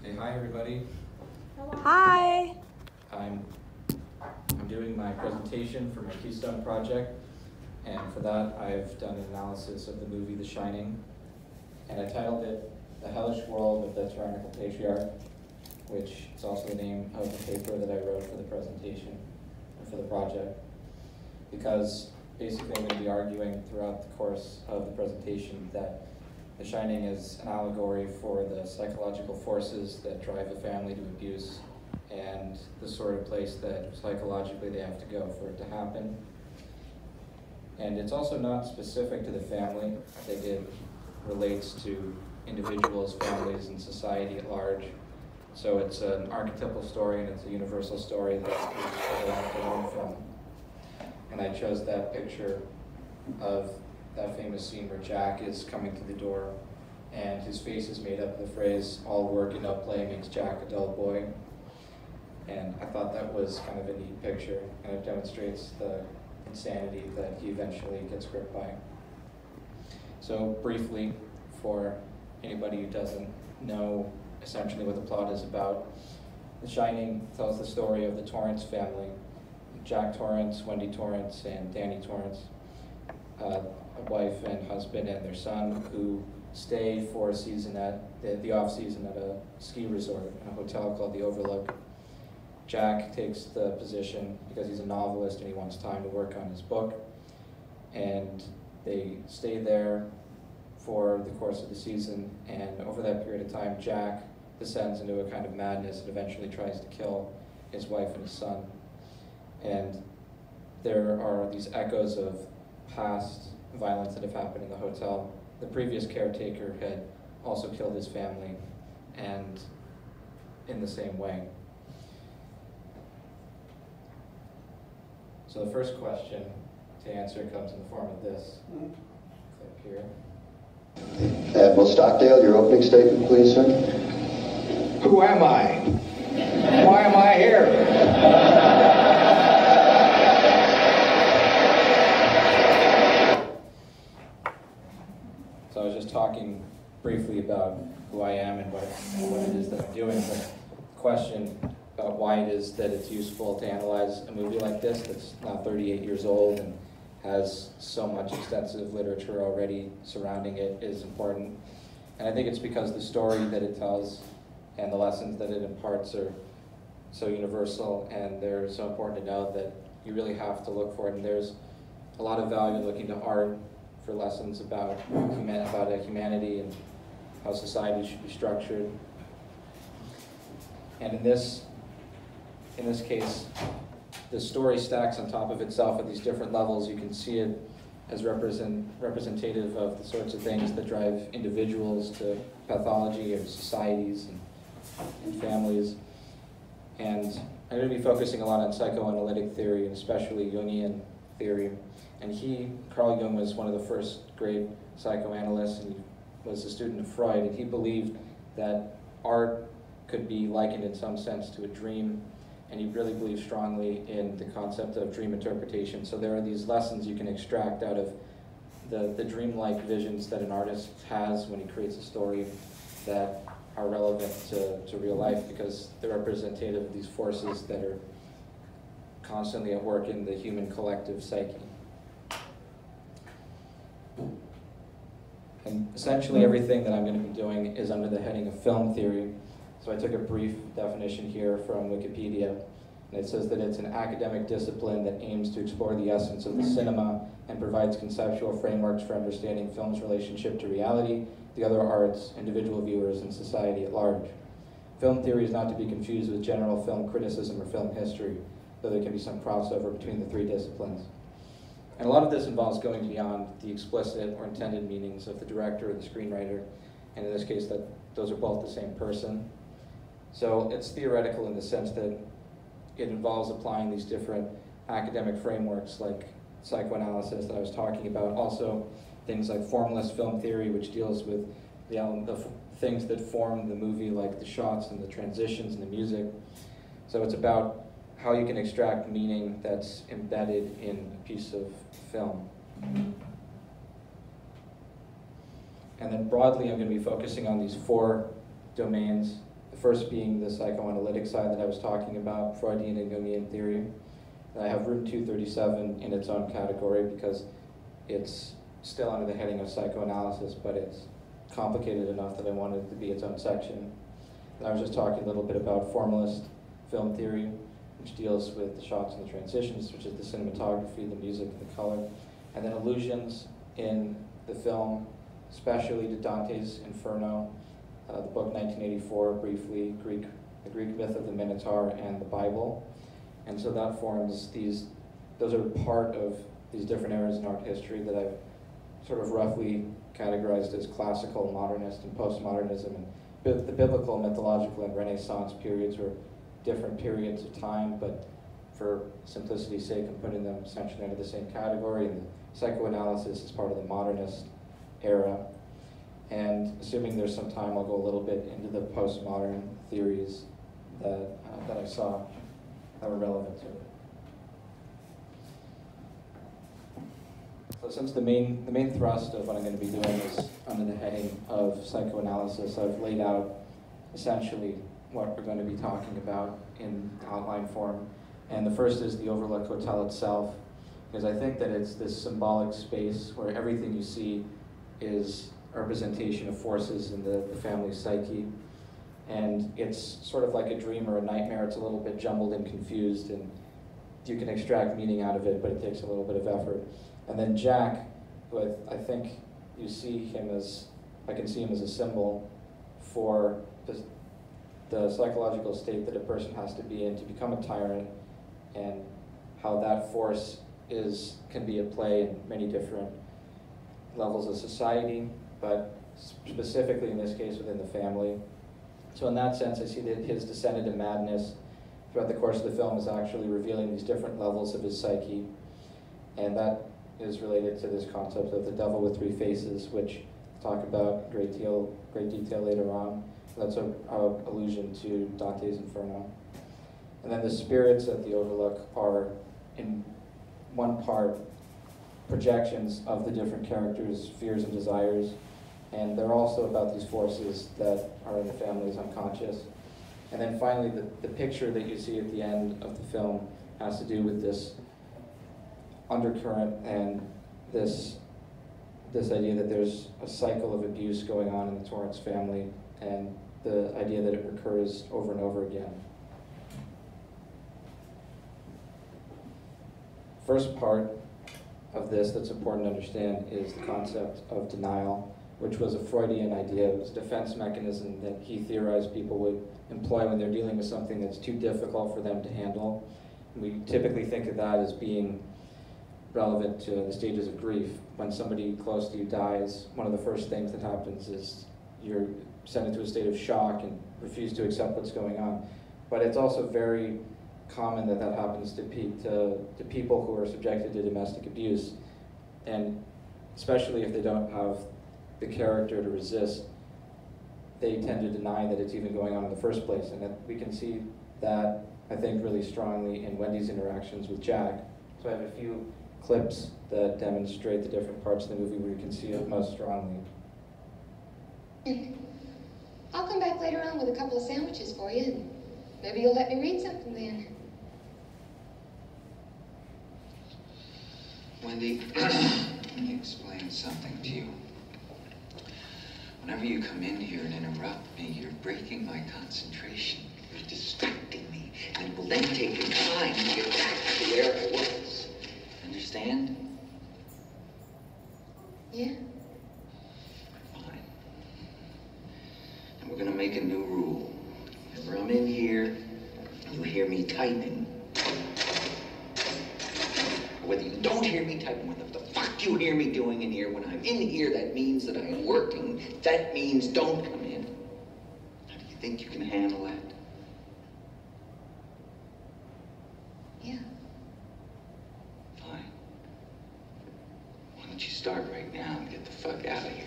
Hey, hi everybody. Hi. I'm doing my presentation for my Keystone project, and for that I've done an analysis of the movie The Shining, and I titled it The Hellish World of the Tyrannical Patriarch, which is also the name of the paper that I wrote for the presentation, or for the project, because basically I'm going to be arguing throughout the course of the presentation that The Shining is an allegory for the psychological forces that drive a family to abuse and the sort of place that psychologically they have to go for it to happen. And it's also not specific to the family. I think it relates to individuals, families, and society at large. So it's an archetypal story and it's a universal story that we have to learn from. And I chose that picture of that famous scene where Jack is coming to the door and his face is made up of the phrase, "All work and no play makes Jack a dull boy." And I thought that was kind of a neat picture, and it demonstrates the insanity that he eventually gets gripped by. So briefly, for anybody who doesn't know essentially what the plot is about, The Shining tells the story of the Torrance family, Jack Torrance, Wendy Torrance, and Danny Torrance, a wife and husband and their son, who stay for a season at the off season at a ski resort, a hotel called the Overlook. Jack takes the position because he's a novelist and he wants time to work on his book, and they stay there for the course of the season, and over that period of time Jack descends into a kind of madness and eventually tries to kill his wife and his son. And there are these echoes of past violence that have happened in the hotel. The previous caretaker had also killed his family, and in the same way. So the first question to answer comes in the form of this clip here. Admiral Stockdale, your opening statement, please, sir. Who am I? Why am I here? So I was just talking briefly about who I am and what it is that I'm doing, but the question about why it is that it's useful to analyze a movie like this that's now 38 years old and has so much extensive literature already surrounding it is important. And I think it's because the story that it tells and the lessons that it imparts are so universal, and they're so important to know that you really have to look for it. And there's a lot of value in looking to art for lessons about humanity and how society should be structured. And in this case, the story stacks on top of itself at these different levels. You can see it as representative of the sorts of things that drive individuals to pathology or societies and families. And I'm going to be focusing a lot on psychoanalytic theory, and especially Jungian theory. And Carl Jung, was one of the first great psychoanalysts, and he was a student of Freud, and he believed that art could be likened in some sense to a dream, and he really believed strongly in the concept of dream interpretation. So there are these lessons you can extract out of the dreamlike visions that an artist has when he creates a story that are relevant to real life, because they're representative of these forces that are constantly at work in the human collective psyche. And essentially everything that I'm going to be doing is under the heading of film theory. So I took a brief definition here from Wikipedia, and it says that it's an academic discipline that aims to explore the essence of the cinema and provides conceptual frameworks for understanding film's relationship to reality, the other arts, individual viewers, and society at large. Film theory is not to be confused with general film criticism or film history, though there can be some crossover between the three disciplines. And a lot of this involves going beyond the explicit or intended meanings of the director or the screenwriter, and in this case, that those are both the same person. So it's theoretical in the sense that it involves applying these different academic frameworks like psychoanalysis that I was talking about, also things like formalist film theory, which deals with the things that form the movie, like the shots and the transitions and the music. So it's about how you can extract meaning that's embedded in a piece of film. And then broadly, I'm going to be focusing on these four domains The first being the psychoanalytic side that I was talking about, Freudian and Jungian theory. And I have room 237 in its own category because it's still under the heading of psychoanalysis, but it's complicated enough that I wanted it to be its own section. And I was just talking a little bit about formalist film theory, which deals with the shots and the transitions, which is the cinematography, the music, and the color. And then allusions in the film, especially to Dante's Inferno, the book 1984, briefly, the Greek myth of the Minotaur, and the Bible. And so that forms those are part of these different eras in art history that I've sort of roughly categorized as classical, modernist, and postmodernism. And the biblical, mythological, and Renaissance periods were different periods of time, but for simplicity's sake, I'm putting them essentially under the same category. And the psychoanalysis is part of the modernist era. And assuming there's some time, I'll go a little bit into the postmodern theories that I saw that were relevant to it. So since the main thrust of what I'm going to be doing is under the heading of psychoanalysis, I've laid out essentially what we're going to be talking about in outline form. And the first is the Overlook Hotel itself, because I think that it's this symbolic space where everything you see is a representation of forces in the family's psyche. And it's sort of like a dream or a nightmare. It's a little bit jumbled and confused, and you can extract meaning out of it, but it takes a little bit of effort. And then Jack, who I think you see him as, I can see him as a symbol for the psychological state that a person has to be in to become a tyrant, and how that force can be at play in many different levels of society, but specifically in this case within the family. So in that sense, I see that his descent into madness throughout the course of the film is actually revealing these different levels of his psyche, and that is related to this concept of the devil with three faces, which I'll talk about in great detail later on. That's an allusion to Dante's Inferno. And then the spirits at the Overlook are, in one part, projections of the different characters' fears and desires, and they're also about these forces that are in the family's unconscious. And then finally, the picture that you see at the end of the film has to do with this undercurrent and this idea that there's a cycle of abuse going on in the Torrance family, and the idea that it recurs over and over again. First part of this that's important to understand is the concept of denial, which was a Freudian idea. It was a defense mechanism that he theorized people would employ when they're dealing with something that's too difficult for them to handle. And we typically think of that as being relevant to the stages of grief. When somebody close to you dies, one of the first things that happens is you're sent into a state of shock and refuse to accept what's going on. But it's also very common that happens to people who are subjected to domestic abuse, and especially if they don't have the character to resist, they tend to deny that it's even going on in the first place. And we can see that, I think, really strongly in Wendy's interactions with Jack. So I have a few clips that demonstrate the different parts of the movie where you can see it most strongly. I'll come back later on with a couple of sandwiches for you, and maybe you'll let me read something then. Wendy, let me explain something to you. Whenever you come in here and interrupt me, you're breaking my concentration. You're distracting me, and it will then take your time to get back to where I was. Understand? Yeah. Fine. And we're gonna make a new rule. Whenever I'm in here, you hear me typing. Whether you don't hear me typing, what the fuck you hear me doing in here, when I'm in here, that means that I am working. That means don't come in. How do you think you can handle that? Yeah. Fine. Why don't you start right now and get the fuck out of here?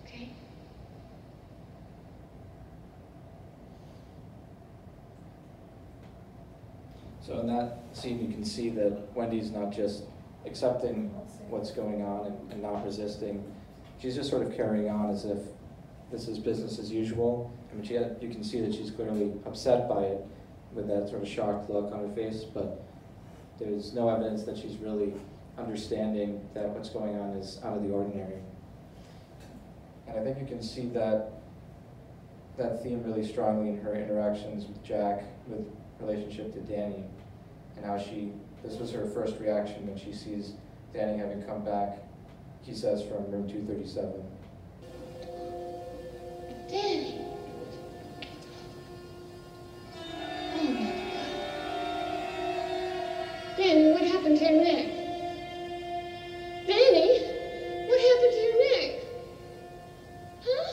Okay. So in that scene, you can see that Wendy's not just accepting what's going on and not resisting, she's just sort of carrying on as if this is business as usual. I mean, you can see that she's clearly upset by it with that sort of shocked look on her face, but there's no evidence that she's really understanding that what's going on is out of the ordinary. And I think you can see that theme really strongly in her interactions with Jack, with relationship to Danny, and how this was her first reaction when she sees Danny having come back, he says, from room 237. Danny! Oh my God. Danny, what happened to your neck? Danny, what happened to your neck? Huh?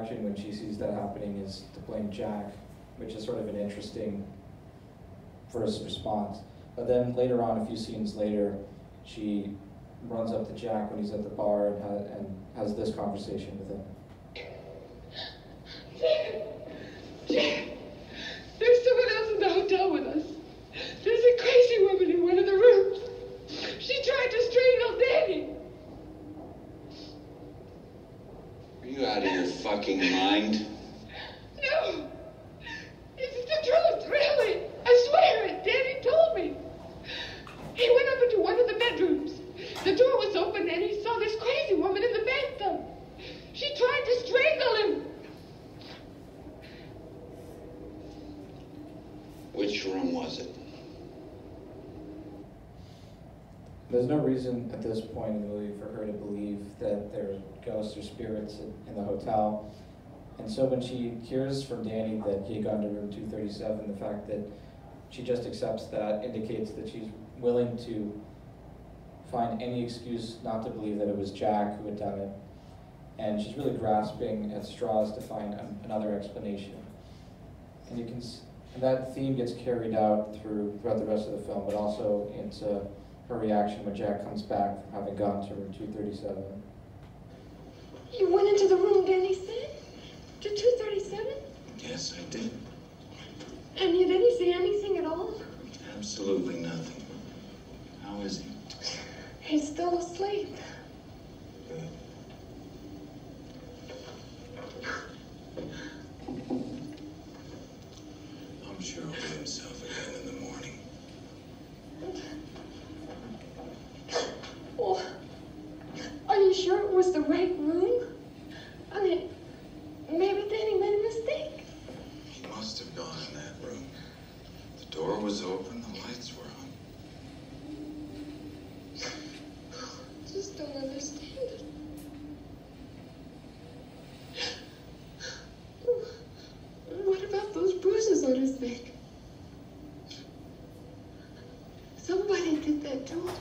When she sees that happening is to blame Jack, which is sort of an interesting first response. But then later on, a few scenes later, she runs up to Jack when he's at the bar and has this conversation with him. Jack, there's someone else in the hotel with us. There's a crazy woman in one of the rooms. She tried to strangle Danny. Are you out of your fucking mind? No! It's the truth, really! I swear it! Danny told me! He went up into one of the bedrooms. The door was open and he saw this crazy woman in the bathtub. She tried to strangle him! Which room was it? There's no reason at this point in the movie for her to believe that there are ghosts or spirits in the hotel. And so when she hears from Danny that he had gone to room 237, the fact that she just accepts that indicates that she's willing to find any excuse not to believe that it was Jack who had done it. And she's really grasping at straws to find another explanation. And you can, and that theme gets carried out throughout the rest of the film, but also into her reaction when Jack comes back from having gone to room 237. You went into the room Danny said? To 237? Yes, I did. And you didn't see anything at all? Absolutely nothing. How is he? He's still asleep. Good. I'm sure he'll be himself again in the morning. Well, are you sure it was the right room? I mean, maybe Danny made a mistake. He must have gone in that room. The door was open, the lights were on. Just don't understand it. What about those bruises on his neck? Somebody did that to him.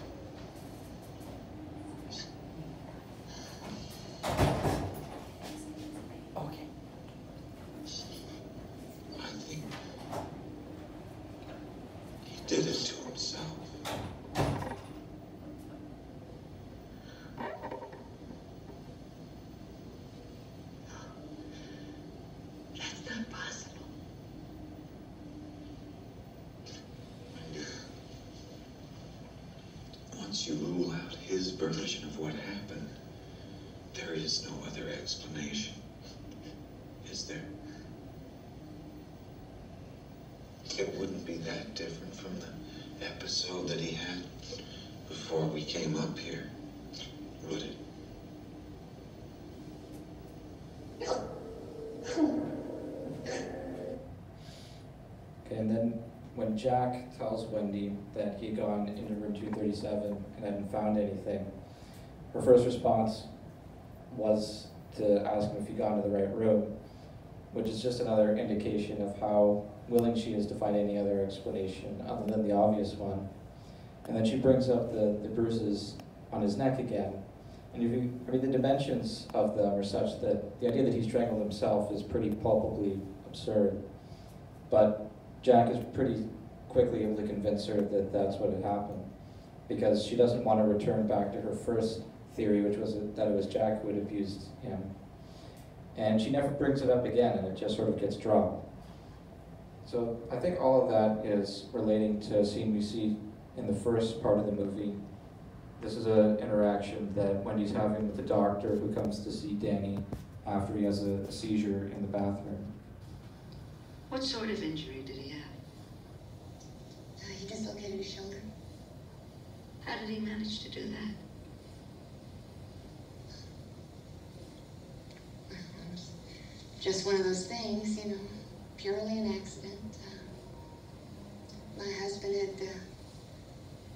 Did it to himself. That's not possible. Once you rule out his version of what happened, there is no other explanation. Is there? It wouldn't be that different from the episode that he had before we came up here, would it? Okay, and then when Jack tells Wendy that he had gone into room 237 and hadn't found anything, her first response was to ask him if he got into the right room, which is just another indication of how willing she is to find any other explanation other than the obvious one. And then she brings up the bruises on his neck again. And if you read the dimensions of them are such that the idea that he strangled himself is pretty palpably absurd. But Jack is pretty quickly able to convince her that that's what had happened, because she doesn't want to return back to her first theory, which was that it was Jack who had abused him. And she never brings it up again, and it just sort of gets dropped. So I think all of that is relating to a scene we see in the first part of the movie. This is an interaction that Wendy's having with the doctor who comes to see Danny after he has a seizure in the bathroom. What sort of injury did he have? He dislocated his shoulder. How did he manage to do that? Just one of those things, you know, purely an accident. My husband had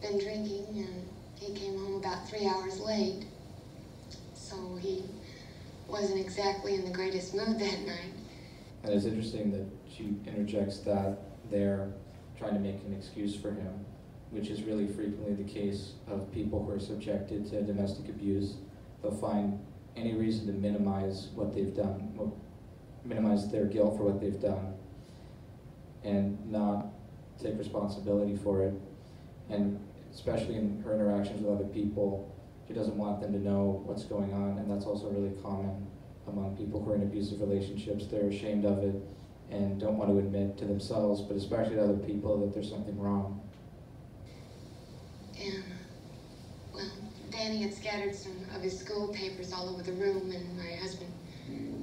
been drinking, and he came home about 3 hours late. So he wasn't exactly in the greatest mood that night. And it's interesting that she interjects that there, trying to make an excuse for him, which is really frequently the case of people who are subjected to domestic abuse. They'll find any reason to minimize what they've done, minimize their guilt for what they've done, and not take responsibility for it. And especially in her interactions with other people, she doesn't want them to know what's going on, and that's also really common among people who are in abusive relationships. They're ashamed of it and don't want to admit to themselves, but especially to other people, that there's something wrong. And, well, Danny had scattered some of his school papers all over the room, and my husband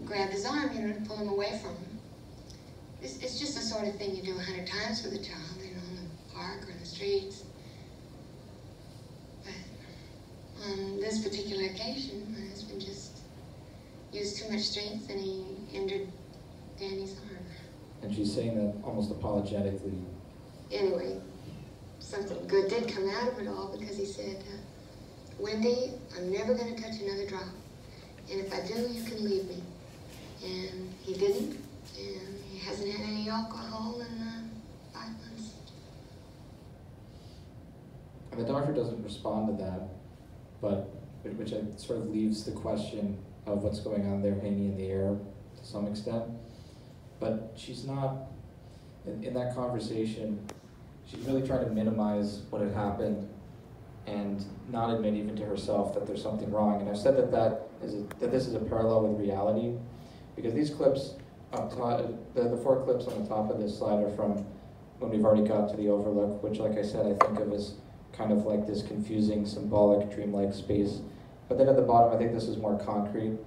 grabbed his arm, you know, to pull him away from him. It's just the sort of thing you do 100 times with a child, you know, in the park or in the streets. But on this particular occasion, my husband just used too much strength, and he injured Danny's arm. And she's saying that almost apologetically. Anyway, something good did come out of it all, because he said, Wendy, I'm never going to touch another drop. And if I do, you can leave me. And he didn't, and he hasn't had any alcohol in 5 months. And the doctor doesn't respond to that, but which sort of leaves the question of what's going on there hanging in the air to some extent. But she's not, in that conversation, she's really trying to minimize what had happened and not admit even to herself that there's something wrong. And I've said that this is a parallel with reality, because these clips up top, the 4 clips on the top of this slide are from when we've already got to the Overlook, which, like I said, I think of as kind of like this confusing, symbolic, dreamlike space. But then at the bottom, I think this is more concrete.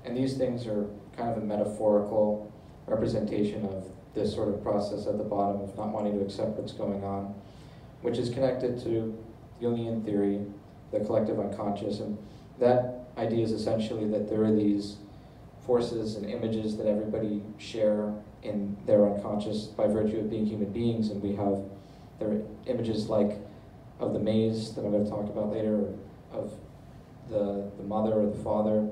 And these things are kind of a metaphorical representation of this sort of process at the bottom of not wanting to accept what's going on, which is connected to Jungian theory, the collective unconscious. And that idea is essentially that there are these forces and images that everybody share in their unconscious by virtue of being human beings. And we have, there are images like of the maze that I'm going to talk about later, of the mother or the father.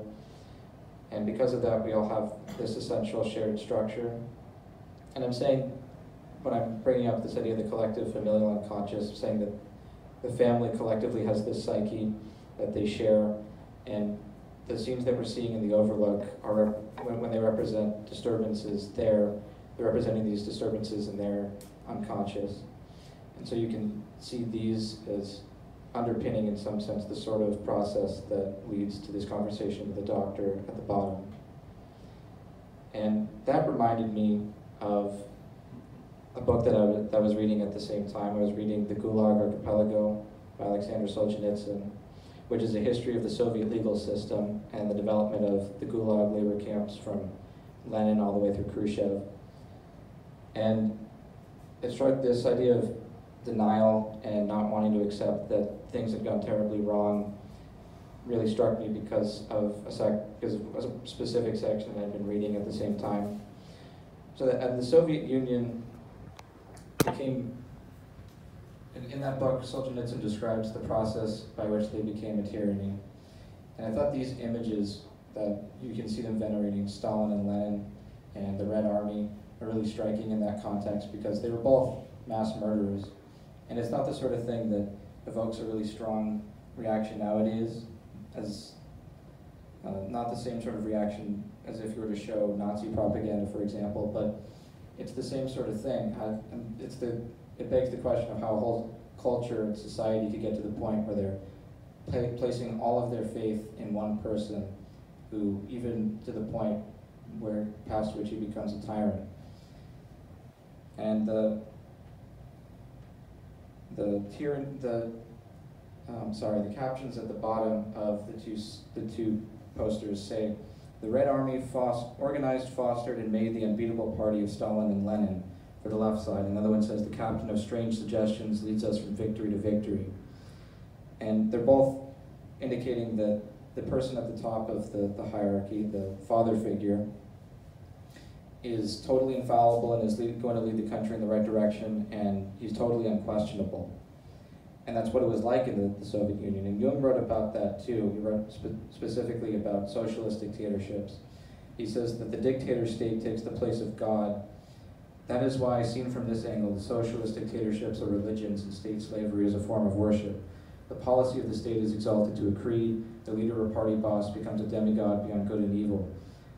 And because of that, we all have this essential shared structure. And I'm saying, when I'm bringing up this idea of the collective familial unconscious, I'm saying that the family collectively has this psyche that they share, and the scenes that we're seeing in the Overlook are, when they represent disturbances there, they're representing these disturbances in their unconscious. And so you can see these as underpinning, in some sense, the sort of process that leads to this conversation with the doctor at the bottom. And that reminded me of a book that I was reading at the same time. I was reading The Gulag Archipelago by Alexander Solzhenitsyn, which is a history of the Soviet legal system and the development of the Gulag labor camps from Lenin all the way through Khrushchev. And it struck this idea of denial and not wanting to accept that things had gone terribly wrong really struck me because of a specific section that I'd been reading at the same time. So that the Soviet Union became, in that book, Solzhenitsyn describes the process by which they became a tyranny. And I thought these images that you can see them venerating Stalin and Lenin and the Red Army are really striking in that context because they were both mass murderers. And it's not the sort of thing that evokes a really strong reaction nowadays, as not the same sort of reaction as if you were to show Nazi propaganda, for example, but it's the same sort of thing. It begs the question of how a whole culture and society could get to the point where they're placing all of their faith in one person, who, even to the point where past which he becomes a tyrant. And the captions at the bottom of the two posters say, "The Red Army organized, fostered, and made the unbeatable party of Stalin and Lenin," for the left side. Another one says, "The captain of strange suggestions leads us from victory to victory." And they're both indicating that the person at the top of the hierarchy, the father figure, is totally infallible and is going to lead the country in the right direction, and he's totally unquestionable. And that's what it was like in the Soviet Union. And Jung wrote about that too. He wrote specifically about socialist dictatorships. He says that the dictator state takes the place of God. That is why, seen from this angle, the socialist dictatorships are religions and state slavery is a form of worship. The policy of the state is exalted to a creed. The leader or party boss becomes a demigod beyond good and evil.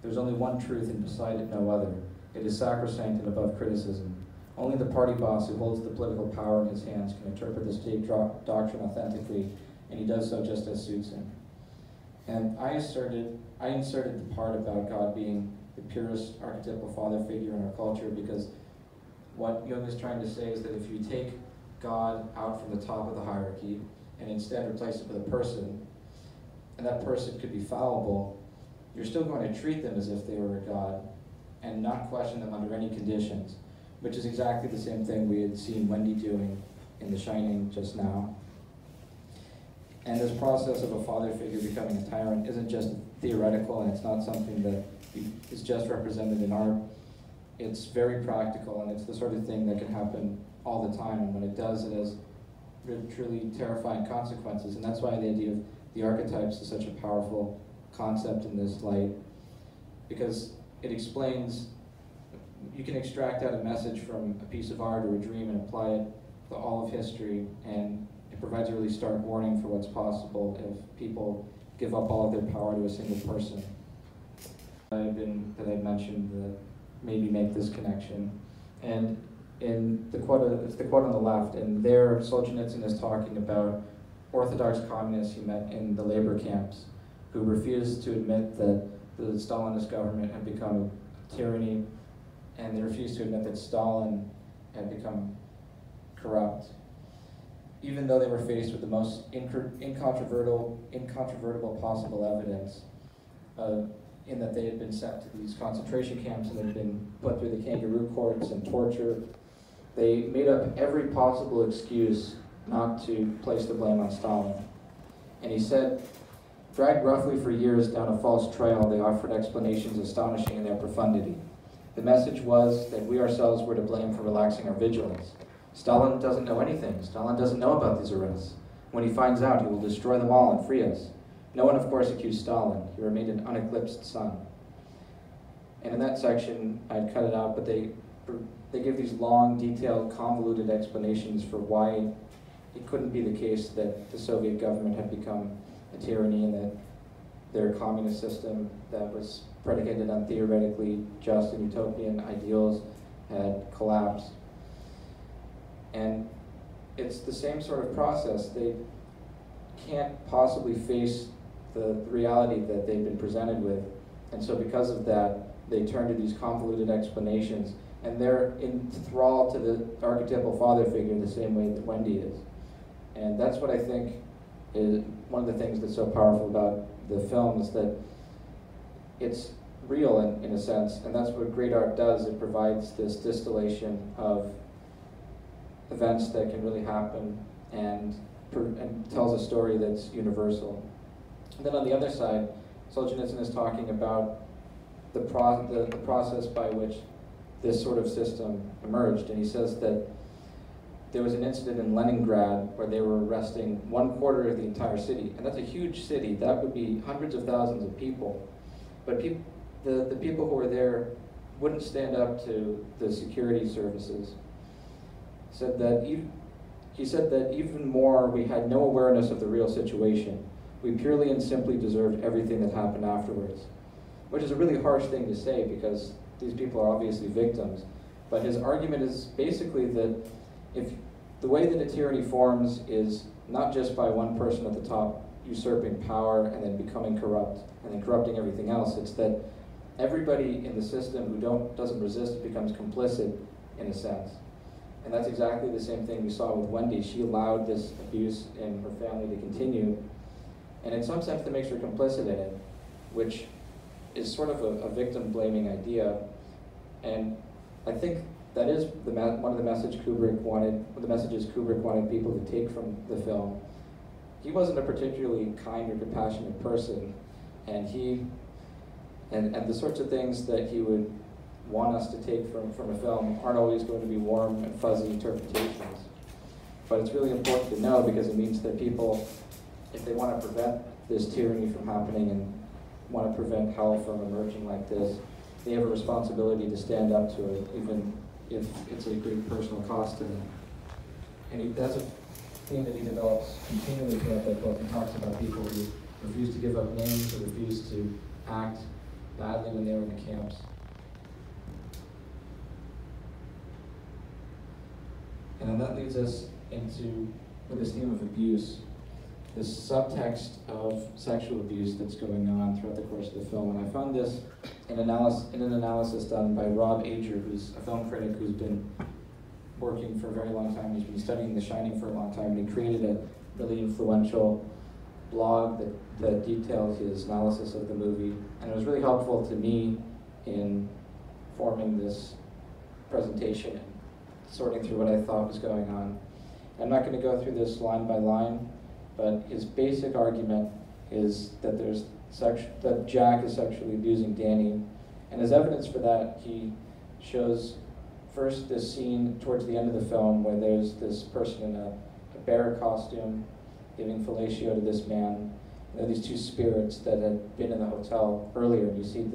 There's only one truth, and beside it no other. It is sacrosanct and above criticism. Only the party boss who holds the political power in his hands can interpret the state doctrine authentically, and he does so just as suits him. And I inserted the part about God being the purest archetypal father figure in our culture, because what Jung is trying to say is that if you take God out from the top of the hierarchy and instead replace it with a person, and that person could be fallible, you're still going to treat them as if they were a god and not question them under any conditions, which is exactly the same thing we had seen Wendy doing in The Shining just now. And this process of a father figure becoming a tyrant isn't just theoretical, and it's not something that is just represented in art. It's very practical, and it's the sort of thing that can happen all the time, and when it does, it has truly terrifying consequences. And that's why the idea of the archetypes is such a powerful concept in this light, because it explains, you can extract out a message from a piece of art or a dream and apply it to all of history, and it provides a really stark warning for what's possible if people give up all of their power to a single person. That I mentioned that maybe make this connection. And in the quote, it's the quote on the left, and there Solzhenitsyn is talking about Orthodox communists he met in the labor camps who refused to admit that the Stalinist government had become a tyranny, and they refused to admit that Stalin had become corrupt, even though they were faced with the most incontrovertible possible evidence, in that they had been sent to these concentration camps and had been put through the kangaroo courts and tortured. They made up every possible excuse not to place the blame on Stalin. And he said, dragged roughly for years down a false trail, they offered explanations astonishing in their profundity. The message was that we ourselves were to blame for relaxing our vigilance. Stalin doesn't know anything. Stalin doesn't know about these arrests. When he finds out, he will destroy them all and free us. No one, of course, accused Stalin. He remained an uneclipsed sun. And in that section, I'd cut it out, but they give these long, detailed, convoluted explanations for why it couldn't be the case that the Soviet government had become a tyranny and that their communist system that was predicated on theoretically just and utopian ideals had collapsed. And it's the same sort of process. They can't possibly face the reality that they've been presented with. And so because of that, they turn to these convoluted explanations, and they're enthralled to the archetypal father figure the same way that Wendy is. And that's what I think is one of the things that's so powerful about the film, is that it's real in a sense, and that's what great art does. It provides this distillation of events that can really happen and tells a story that's universal. And then on the other side, Solzhenitsyn is talking about the process by which this sort of system emerged, and he says that there was an incident in Leningrad where they were arresting 1/4 of the entire city, and that's a huge city. That would be hundreds of thousands of people. But the people who were there wouldn't stand up to the security services. He said that even more, we had no awareness of the real situation. We purely and simply deserved everything that happened afterwards. Which is a really harsh thing to say because these people are obviously victims. But his argument is basically that if the way that a tyranny forms is not just by one person at the top usurping power and then becoming corrupt and then corrupting everything else, it's that everybody in the system who doesn't resist becomes complicit in a sense. And that's exactly the same thing we saw with Wendy. She allowed this abuse in her family to continue. And in some sense, that makes her complicit in it, which is sort of a victim-blaming idea. And I think that is one of the messages Kubrick wanted people to take from the film. He wasn't a particularly kind or compassionate person, and the sorts of things that he would want us to take from a film aren't always going to be warm and fuzzy interpretations. But it's really important to know because it means that people, if they want to prevent this tyranny from happening and want to prevent hell from emerging like this, they have a responsibility to stand up to it, even if it's a great personal cost to them. And that's a theme that he develops continually throughout that book. He talks about people who refuse to give up names or refuse to act badly when they were in the camps. And then that leads us into this theme of abuse, this subtext of sexual abuse that's going on throughout the course of the film. And I found this in an analysis done by Rob Ager, who's a film critic who's been working for a very long time. He's been studying The Shining for a long time, and he created a really influential blog that details his analysis of the movie. And it was really helpful to me in forming this presentation and sorting through what I thought was going on. I'm not going to go through this line by line, but his basic argument is that that Jack is sexually abusing Danny. And as evidence for that, he shows first this scene towards the end of the film where there's this person in a bear costume giving fellatio to this man. And there are these two spirits that had been in the hotel earlier, and you see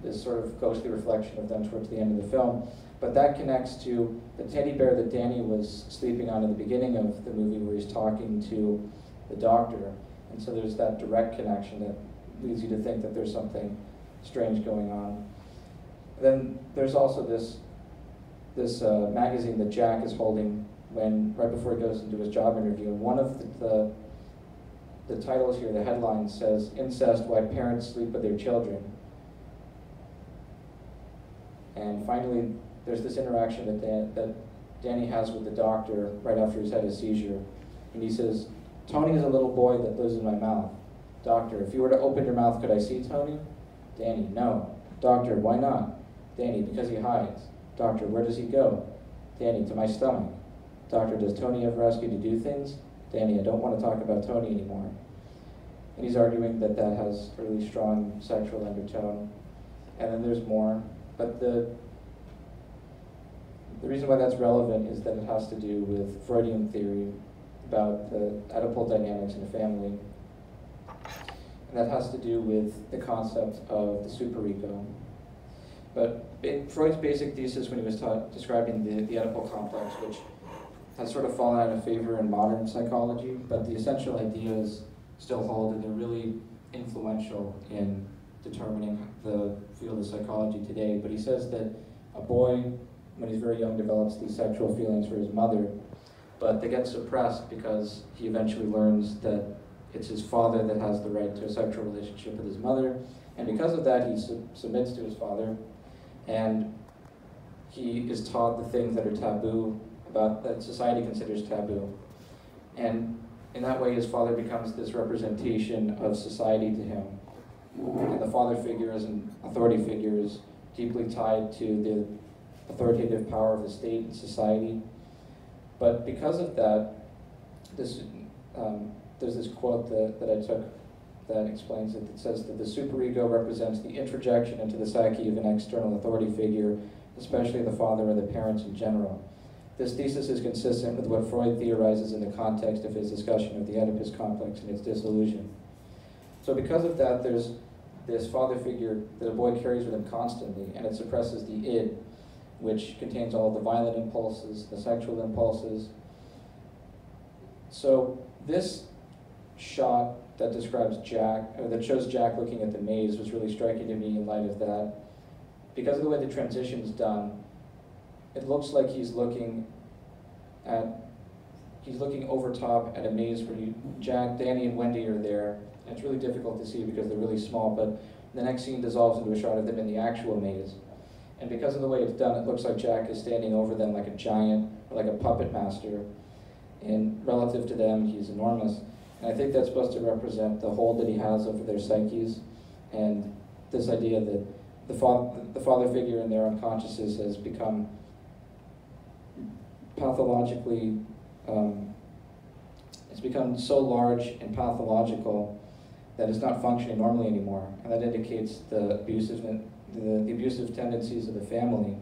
this sort of ghostly reflection of them towards the end of the film. But that connects to the teddy bear that Danny was sleeping on in the beginning of the movie where he's talking to the doctor. And so there's that direct connection that leads you to think that there's something strange going on. Then there's also this magazine that Jack is holding right before he goes into his job interview. And one of the titles here, the headline says, "Incest, Why Parents Sleep with Their Children." And finally, there's this interaction that Danny has with the doctor right after he's had a seizure. And he says, "Tony is a little boy that lives in my mouth." Doctor, if you were to open your mouth, could I see Tony? Danny, no. Doctor, why not? Danny, because he hides. Doctor, where does he go? Danny, to my stomach. Doctor, does Tony ever ask you to do things? Danny, I don't want to talk about Tony anymore. And he's arguing that has a really strong sexual undertone. And then there's more. But the reason why that's relevant is that it has to do with Freudian theory about the Oedipal Dynamics in a family. And that has to do with the concept of the superego. But Freud's basic thesis when he was describing the Oedipal complex, which has sort of fallen out of favor in modern psychology, but the essential ideas still hold, and they're really influential in determining the field of psychology today. But he says that a boy, when he's very young, develops these sexual feelings for his mother, but they get suppressed because he eventually learns that it's his father that has the right to a sexual relationship with his mother, and because of that he submits to his father, and he is taught the things that are taboo, that society considers taboo. And in that way his father becomes this representation of society to him. And the father figure is an authority figure, is deeply tied to the authoritative power of the state and society. But because of that, there's this quote that I took that explains it. It says that the superego represents the introjection into the psyche of an external authority figure, especially the father or the parents in general. This thesis is consistent with what Freud theorizes in the context of his discussion of the Oedipus complex and its dissolution. So because of that, there's this father figure that a boy carries with him constantly, and it suppresses the id, which contains all the violent impulses, the sexual impulses. So this shot that describes Jack, or that shows Jack looking at the maze, was really striking to me in light of that. Because of the way the transition is done, it looks like he's looking over top at a maze where Jack, Danny, and Wendy are there. And it's really difficult to see because they're really small, but the next scene dissolves into a shot of them in the actual maze. And because of the way it's done, it looks like Jack is standing over them like a giant, or like a puppet master. And relative to them, he's enormous. And I think that's supposed to represent the hold that he has over their psyches, and this idea that the father figure in their unconsciouses has become pathologically, it's become so large and pathological that it's not functioning normally anymore. And that indicates the abusive tendencies of the family,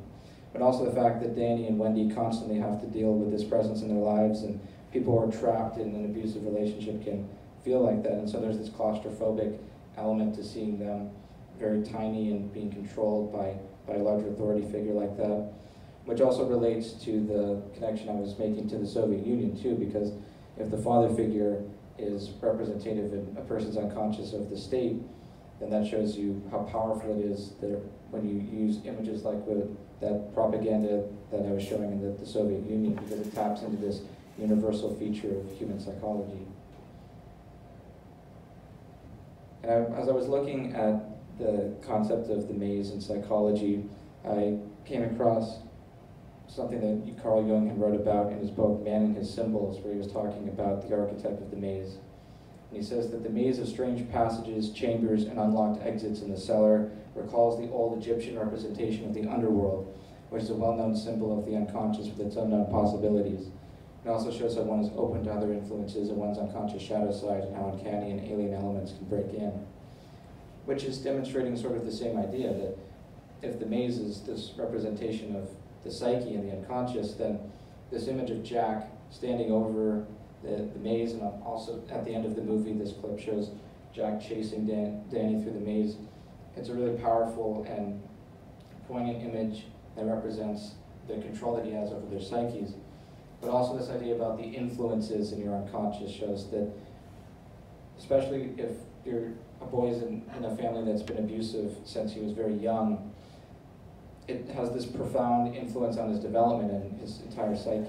but also the fact that Danny and Wendy constantly have to deal with this presence in their lives, and people who are trapped in an abusive relationship can feel like that. And so there's this claustrophobic element to seeing them very tiny and being controlled by a larger authority figure like that, which also relates to the connection I was making to the Soviet Union too, because if the father figure is representative in a person's unconscious of the state, then that shows you how powerful it is that when you use images like that propaganda that I was showing in the Soviet Union, because it taps into this universal feature of human psychology. And as I was looking at the concept of the maze in psychology, I came across something that Carl Jung had wrote about in his book, Man and His Symbols, where he was talking about the archetype of the maze. And he says that the maze of strange passages, chambers, and unlocked exits in the cellar recalls the old Egyptian representation of the underworld, which is a well-known symbol of the unconscious with its unknown possibilities. It also shows how one is open to other influences and one's unconscious shadow side, and how uncanny and alien elements can break in. Which is demonstrating sort of the same idea that if the maze is this representation of the psyche and the unconscious, then this image of Jack standing over the maze, and also at the end of the movie, this clip shows Jack chasing Danny through the maze. It's a really powerful and poignant image that represents the control that he has over their psyches. But also this idea about the influences in your unconscious shows that, especially if you're a boy in a family that's been abusive since he was very young, it has this profound influence on his development and his entire psyche.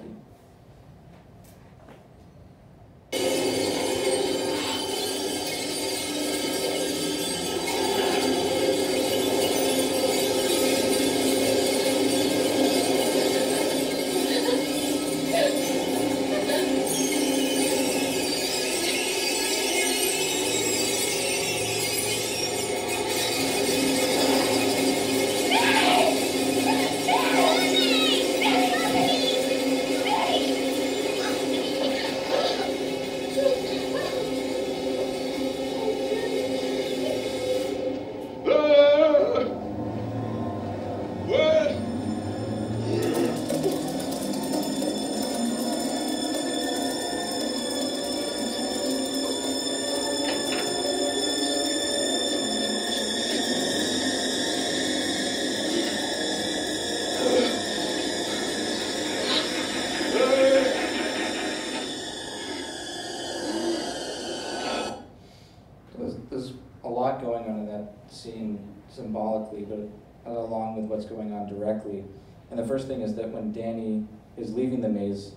There's a lot going on in that scene symbolically, but along with what's going on directly. And the first thing is that when Danny is leaving the maze,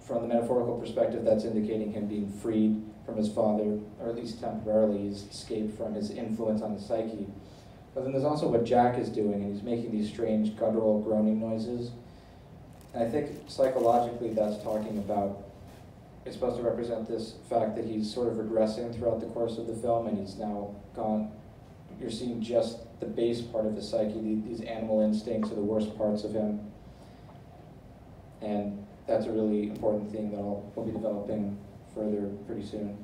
from the metaphorical perspective, that's indicating him being freed from his father, or at least temporarily. He's escaped from his influence on his psyche. But then there's also what Jack is doing, and he's making these strange guttural groaning noises. And I think psychologically that's talking about, it's supposed to represent this fact that he's sort of regressing throughout the course of the film, and he's now gone, you're seeing just the base part of his psyche, these animal instincts are the worst parts of him. And that's a really important thing that we'll be developing further pretty soon.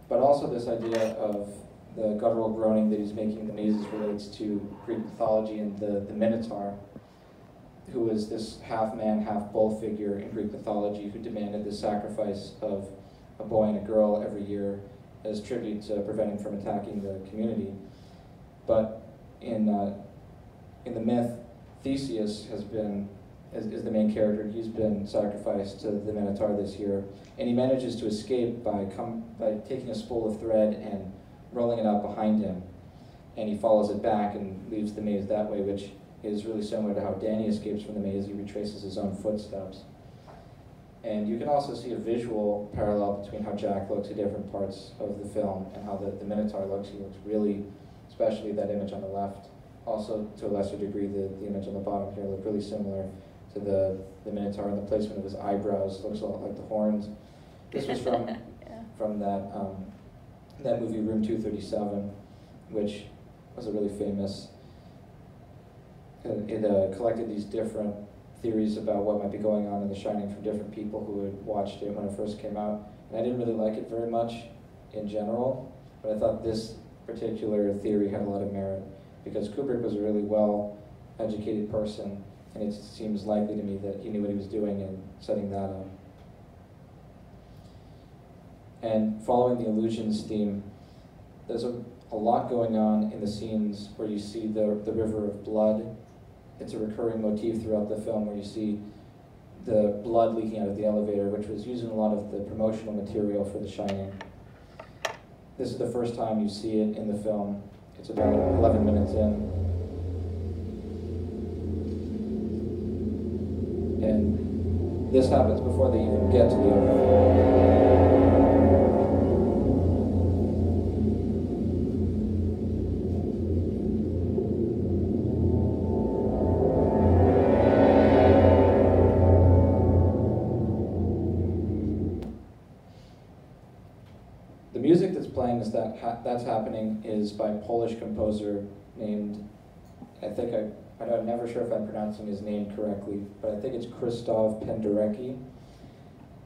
But also this idea of the guttural groaning that he's making in the mazes relates to Greek mythology and the Minotaur, who is this half-man, half-bull figure in Greek mythology who demanded the sacrifice of a boy and a girl every year as tribute to prevent him from attacking the community. But in the myth, Theseus is the main character. He's been sacrificed to the Minotaur this year, and he manages to escape by taking a spool of thread and rolling it out behind him, and he follows it back and leaves the maze that way, which is really similar to how Danny escapes from the maze. He retraces his own footsteps. And you can also see a visual parallel between how Jack looks at different parts of the film and how the Minotaur looks. He looks really, especially that image on the left, also to a lesser degree the image on the bottom here, look really similar to the Minotaur, and the placement of his eyebrows looks a lot like the horns. This was from from that movie Room 237, which was a really famous. It collected these different theories about what might be going on in The Shining from different people who had watched it when it first came out. And I didn't really like it very much in general, but I thought this particular theory had a lot of merit because Kubrick was a really well-educated person, and it seems likely to me that he knew what he was doing in setting that up. And following the allusions theme, there's a lot going on in the scenes where you see the river of blood. It's a recurring motif throughout the film where you see the blood leaking out of the elevator, which was used in a lot of the promotional material for The Shining. This is the first time you see it in the film. It's about 11 minutes in. And this happens before they even get to the elevator. That's happening is by a Polish composer named, I'm never sure if I'm pronouncing his name correctly, but I think it's Krzysztof Penderecki.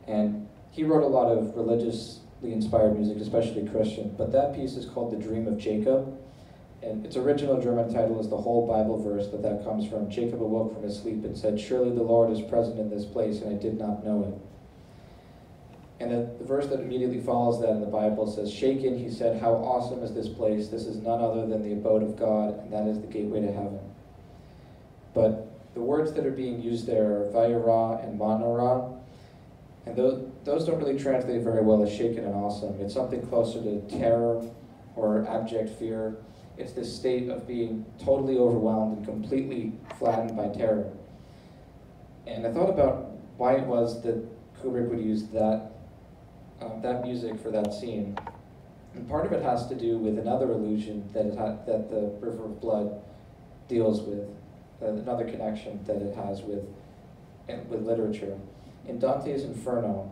And he wrote a lot of religiously inspired music, especially Christian, but that piece is called The Dream of Jacob. And its original German title is the whole Bible verse that comes from. Jacob awoke from his sleep and said, "Surely the Lord is present in this place, and I did not know it." And the verse that immediately follows that in the Bible says, "Shaken, he said, how awesome is this place? This is none other than the abode of God, and that is the gateway to heaven." But the words that are being used there are vayera and manora, and those don't really translate very well as shaken and awesome. It's something closer to terror or abject fear. It's this state of being totally overwhelmed and completely flattened by terror. And I thought about why it was that Kubrick would use that music for that scene. And part of it has to do with another allusion that the River of Blood deals with, another connection that it has with literature. In Dante's Inferno,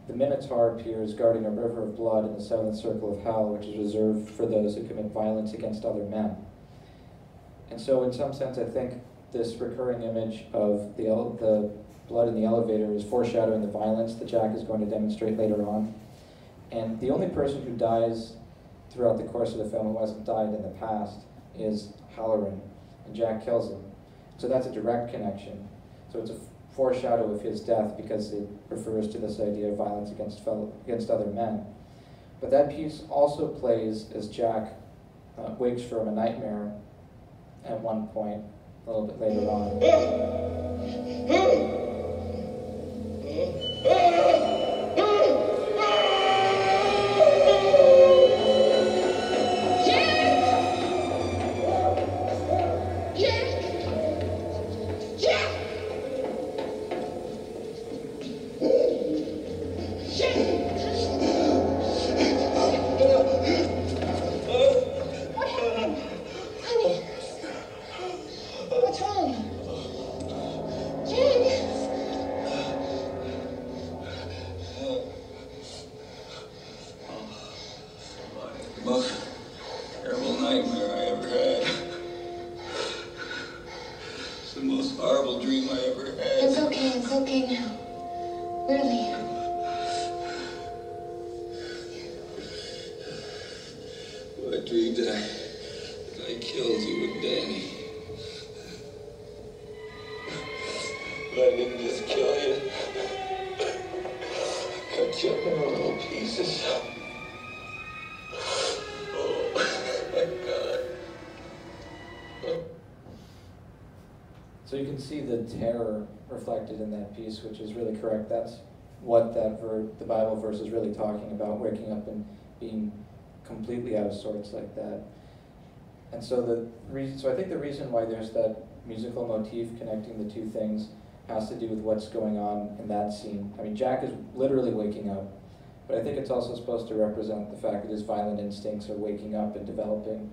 the Minotaur appears guarding a river of blood in the seventh circle of hell, which is reserved for those who commit violence against other men. And so in some sense, I think this recurring image of the blood in the elevator is foreshadowing the violence that Jack is going to demonstrate later on. And the only person who dies throughout the course of the film who hasn't died in the past is Halloran, and Jack kills him. So that's a direct connection. So it's a foreshadow of his death because it refers to this idea of violence against other men. But that piece also plays as Jack wakes from a nightmare at one point, a little bit later on. So you can see the terror reflected in that piece, which is really correct. That's what the Bible verse is really talking about, waking up and being completely out of sorts like that. And so I think the reason why there's that musical motif connecting the two things has to do with what's going on in that scene. I mean, Jack is literally waking up, but I think it's also supposed to represent the fact that his violent instincts are waking up and developing.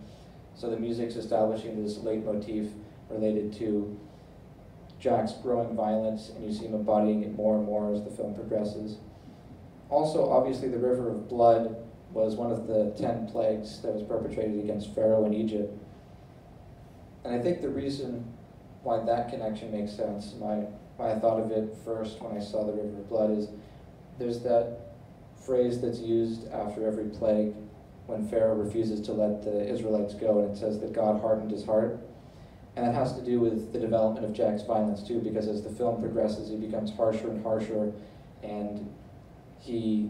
So the music's establishing this leitmotif related to Jack's growing violence, and you see him embodying it more and more as the film progresses. Also, obviously, the River of Blood was one of the 10 plagues that was perpetrated against Pharaoh in Egypt. And I think the reason why that connection makes sense, why I thought of it first when I saw the River of Blood, is there's that phrase that's used after every plague when Pharaoh refuses to let the Israelites go, and it says that God hardened his heart. And that has to do with the development of Jack's violence too, because as the film progresses, he becomes harsher and harsher, and he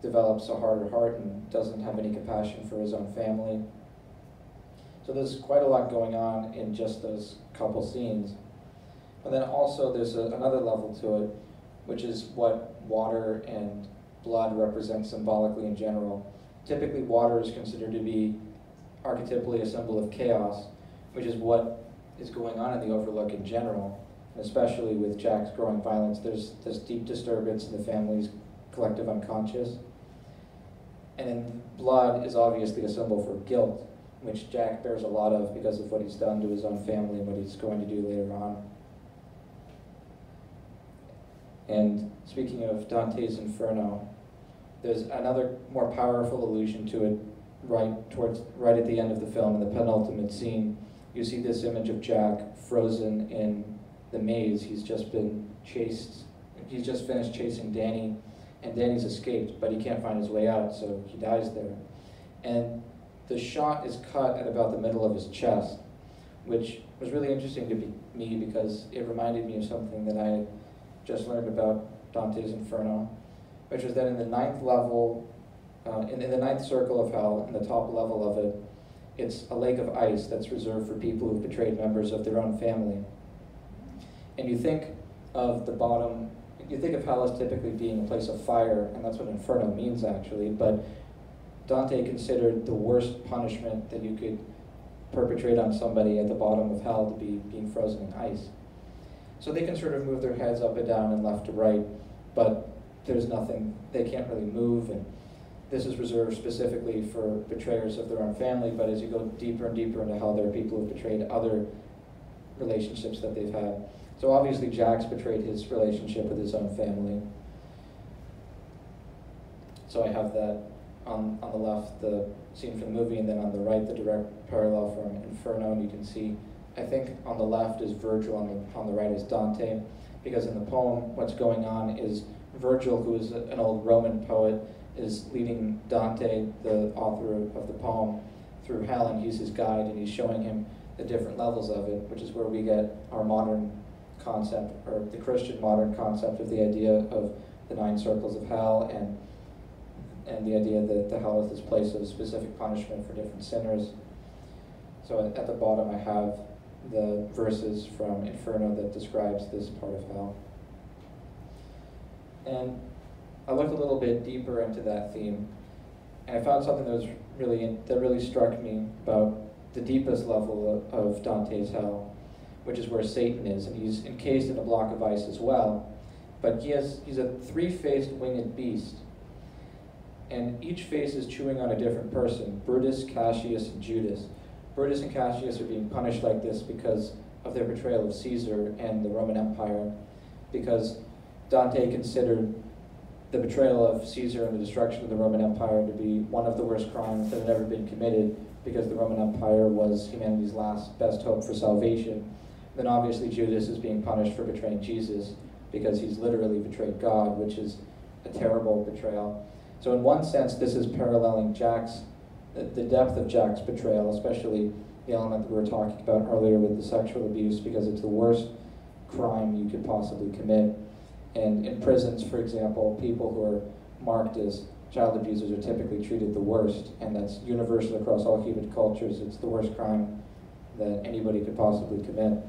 develops a harder heart and doesn't have any compassion for his own family. So there's quite a lot going on in just those couple scenes. And then also there's another level to it, which is what water and blood represent symbolically in general. Typically water is considered to be archetypally a symbol of chaos, which is what is going on in the Overlook in general, and especially with Jack's growing violence. There's this deep disturbance in the family's collective unconscious. And then blood is obviously a symbol for guilt, which Jack bears a lot of because of what he's done to his own family and what he's going to do later on. And speaking of Dante's Inferno, there's another more powerful allusion to it right at the end of the film, in the penultimate scene. You see this image of Jack frozen in the maze. He's just finished chasing Danny, and Danny's escaped, but he can't find his way out, so he dies there. And the shot is cut at about the middle of his chest, which was really interesting to me because it reminded me of something that I had just learned about Dante's Inferno, which was that in the ninth level, in the ninth circle of hell, in the top level of it, it's a lake of ice that's reserved for people who've betrayed members of their own family. And you think of the bottom, you think of hell as typically being a place of fire, and that's what Inferno means actually, but Dante considered the worst punishment that you could perpetrate on somebody at the bottom of hell to be being frozen in ice. So they can sort of move their heads up and down and left to right, but there's nothing, they can't really move, and this is reserved specifically for betrayers of their own family, but as you go deeper and deeper into hell, there are people who've betrayed other relationships that they've had. So obviously Jack's betrayed his relationship with his own family. So I have that on the left, the scene from the movie, and then on the right, the direct parallel from Inferno, and you can see, I think on the left is Virgil, on the right is Dante, because in the poem, what's going on is Virgil, who is an old Roman poet, is leading Dante, the author of the poem, through hell, and he's his guide, and he's showing him the different levels of it, which is where we get our modern concept, or the Christian modern concept of the idea of the 9 circles of hell, and the idea that the hell is this place of specific punishment for different sinners. So at the bottom I have the verses from Inferno that describes this part of hell. And I looked a little bit deeper into that theme, and I found something that really struck me about the deepest level of Dante's hell, which is where Satan is, and he's encased in a block of ice as well. But he's a 3-faced winged beast, and each face is chewing on a different person: Brutus, Cassius, and Judas. Brutus and Cassius are being punished like this because of their betrayal of Caesar and the Roman Empire, because Dante considered the betrayal of Caesar and the destruction of the Roman Empire to be one of the worst crimes that had ever been committed, because the Roman Empire was humanity's last best hope for salvation. Then obviously Judas is being punished for betraying Jesus, because he's literally betrayed God, which is a terrible betrayal. So in one sense, this is paralleling the depth of Jack's betrayal, especially the element that we were talking about earlier with the sexual abuse, because it's the worst crime you could possibly commit. And in prisons, for example, people who are marked as child abusers are typically treated the worst, and that's universal across all human cultures. It's the worst crime that anybody could possibly commit.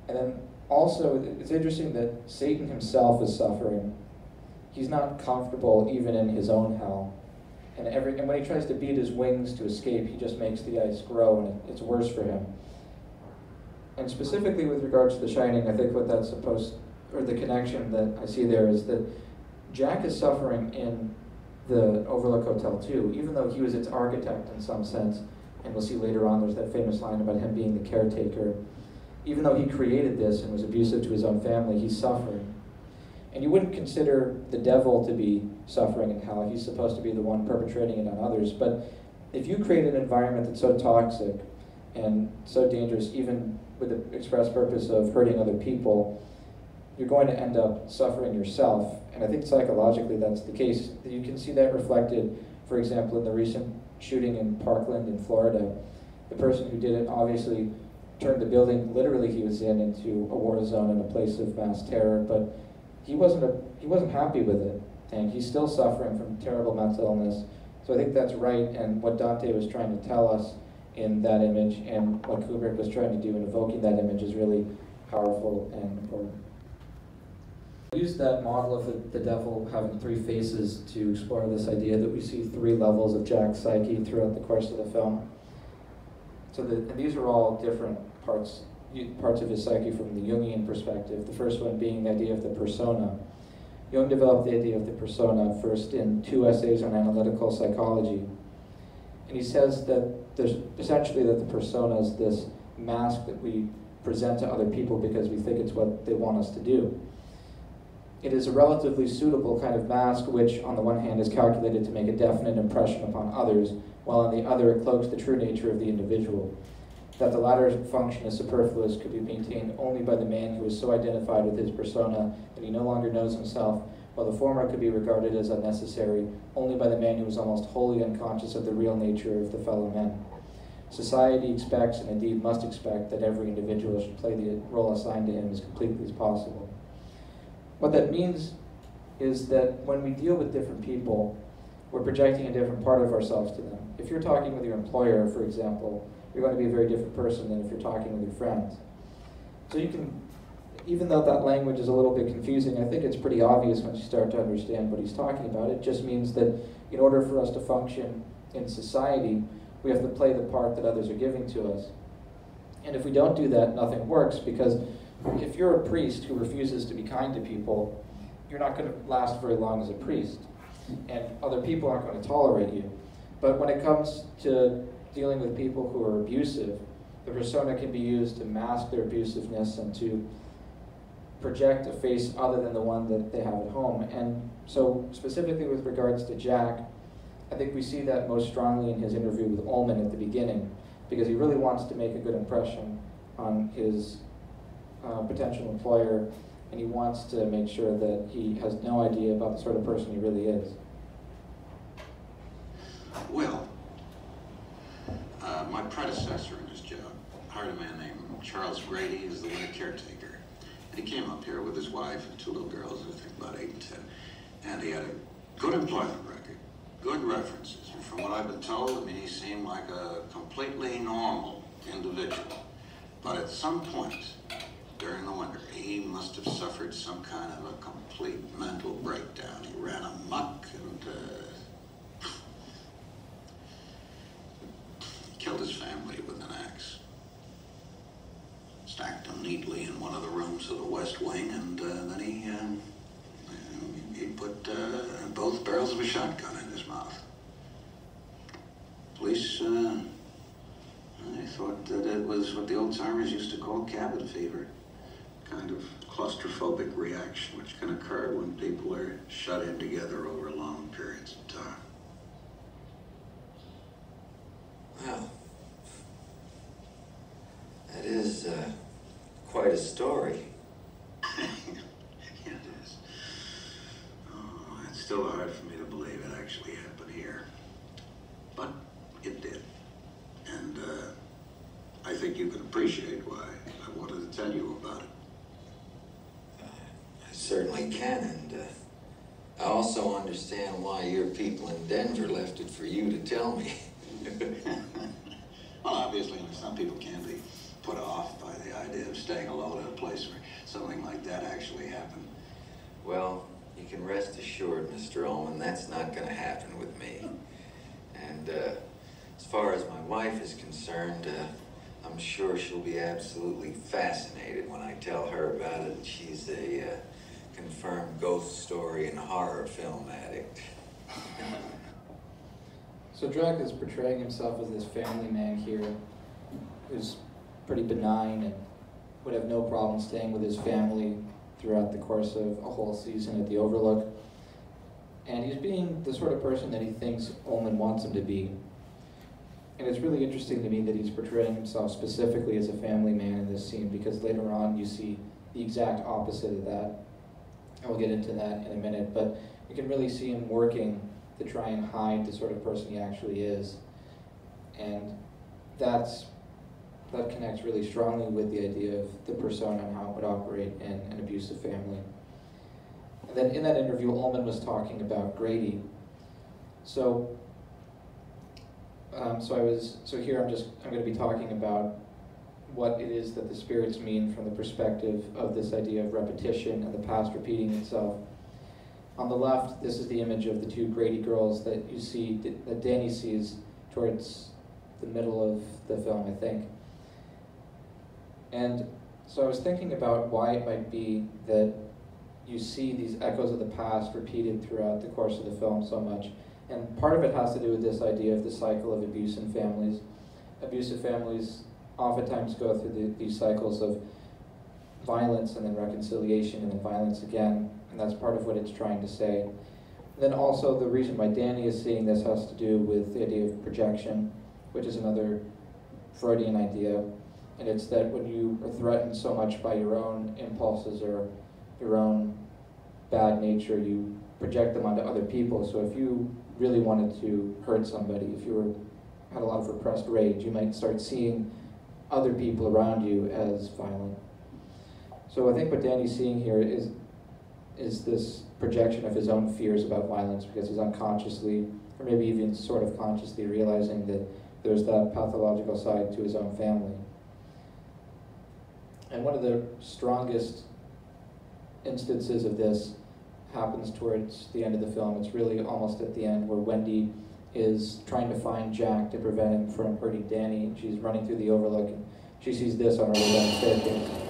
And then also, it's interesting that Satan himself is suffering. He's not comfortable even in his own hell. And when he tries to beat his wings to escape, he just makes the ice grow, and it's worse for him. And specifically with regards to The Shining, I think what that's or the connection that I see there is that Jack is suffering in the Overlook Hotel too, even though he was its architect in some sense. And we'll see later on, there's that famous line about him being the caretaker. Even though he created this and was abusive to his own family, he's suffering. And you wouldn't consider the devil to be suffering in hell. He's supposed to be the one perpetrating it on others. But if you create an environment that's so toxic and so dangerous, even with the express purpose of hurting other people, you're going to end up suffering yourself. And I think psychologically that's the case. You can see that reflected, for example, in the recent shooting in Parkland in Florida. The person who did it obviously turned the building literally he was in into a war zone and a place of mass terror, but he wasn't happy with it, and he's still suffering from terrible mental illness. So I think that's right, and what Dante was trying to tell us in that image, and what Kubrick was trying to do in evoking that image, is really powerful and important. I used that model of the devil having three faces to explore this idea that we see three levels of Jack's psyche throughout the course of the film. So and these are all different parts of his psyche from the Jungian perspective. The first one being the idea of the persona. Jung developed the idea of the persona first in 2 essays on analytical psychology. And he says that there's essentially that the persona is this mask that we present to other people because we think it's what they want us to do. It is a relatively suitable kind of mask which, on the one hand, is calculated to make a definite impression upon others, while on the other it cloaks the true nature of the individual. That the latter function is superfluous could be maintained only by the man who is so identified with his persona that he no longer knows himself, while the former could be regarded as unnecessary only by the man who is almost wholly unconscious of the real nature of the fellow men. Society expects, and indeed must expect, that every individual should play the role assigned to him as completely as possible. What that means is that when we deal with different people, we're projecting a different part of ourselves to them. If you're talking with your employer, for example, you're going to be a very different person than if you're talking with your friends. So you can, even though that language is a little bit confusing, I think it's pretty obvious once you start to understand what he's talking about. It just means that in order for us to function in society, we have to play the part that others are giving to us. And if we don't do that, nothing works, because if you're a priest who refuses to be kind to people, you're not going to last very long as a priest, and other people aren't going to tolerate you. But when it comes to dealing with people who are abusive, the persona can be used to mask their abusiveness and to project a face other than the one that they have at home. And so specifically with regards to Jack, I think we see that most strongly in his interview with Ullman at the beginning, because he really wants to make a good impression on his potential employer, and he wants to make sure that he has no idea about the sort of person he really is. Well, my predecessor in this job hired a man named Charles Grady as the winter caretaker. And he came up here with his wife and 2 little girls, I think about 8 and 10. And he had a good employment record, good references. And from what I've been told, I mean, he seemed like a completely normal individual. But at some point during the winter, he must have suffered some kind of a complete mental breakdown. He ran amok and killed his family with an axe. Stacked them neatly in one of the rooms of the West Wing, and then he put both barrels of a shotgun in his mouth. Police, they thought that it was what the old-timers used to call cabin fever. Kind of claustrophobic reaction which can occur when people are shut in together over long periods of time. Well, that is quite a story. Yeah, it is. Oh, it's still hard for me to believe it actually happened here. But it did. And I think you can appreciate why I wanted to tell you about it. I certainly can, and I also understand why your people in Denver left it for you to tell me. Well, obviously, some people can be put off by the idea of staying alone in a place where something like that actually happened? Well, you can rest assured, Mr. Ullman, that's not going to happen with me. And as far as my wife is concerned, I'm sure she'll be absolutely fascinated when I tell her about it. She's a confirmed ghost story and horror film addict. So Drake is portraying himself as this family man here who's pretty benign and would have no problem staying with his family throughout the course of a whole season at the Overlook. And he's being the sort of person that he thinks Ullman wants him to be. And it's really interesting to me that he's portraying himself specifically as a family man in this scene, because later on you see the exact opposite of that. And we'll get into that in a minute, but you can really see him working to try and hide the sort of person he actually is. And that connects really strongly with the idea of the persona and how it would operate in an abusive family. And then in that interview, Ullman was talking about Grady. So here I'm going to be talking about what it is that the spirits mean from the perspective of this idea of repetition and the past repeating itself. On the left, this is the image of the two Grady girls that you see, that Danny sees towards the middle of the film, I think. And so I was thinking about why it might be that you see these echoes of the past repeated throughout the course of the film so much. And part of it has to do with this idea of the cycle of abuse in families. Abusive families oftentimes go through these cycles of violence and then reconciliation and then violence again, and that's part of what it's trying to say. And then also the reason why Danny is seeing this has to do with the idea of projection, which is another Freudian idea, and it's that when you are threatened so much by your own impulses or your own bad nature, you project them onto other people. So if you really wanted to hurt somebody, if you had a lot of repressed rage, you might start seeing other people around you as violent. So I think what Danny's seeing here is this projection of his own fears about violence, because he's unconsciously, or maybe even sort of consciously, realizing that there's that pathological side to his own family. And one of the strongest instances of this happens towards the end of the film. It's really almost at the end, where Wendy is trying to find Jack to prevent him from hurting Danny. She's running through the Overlook, and she sees this on her way down the staircase.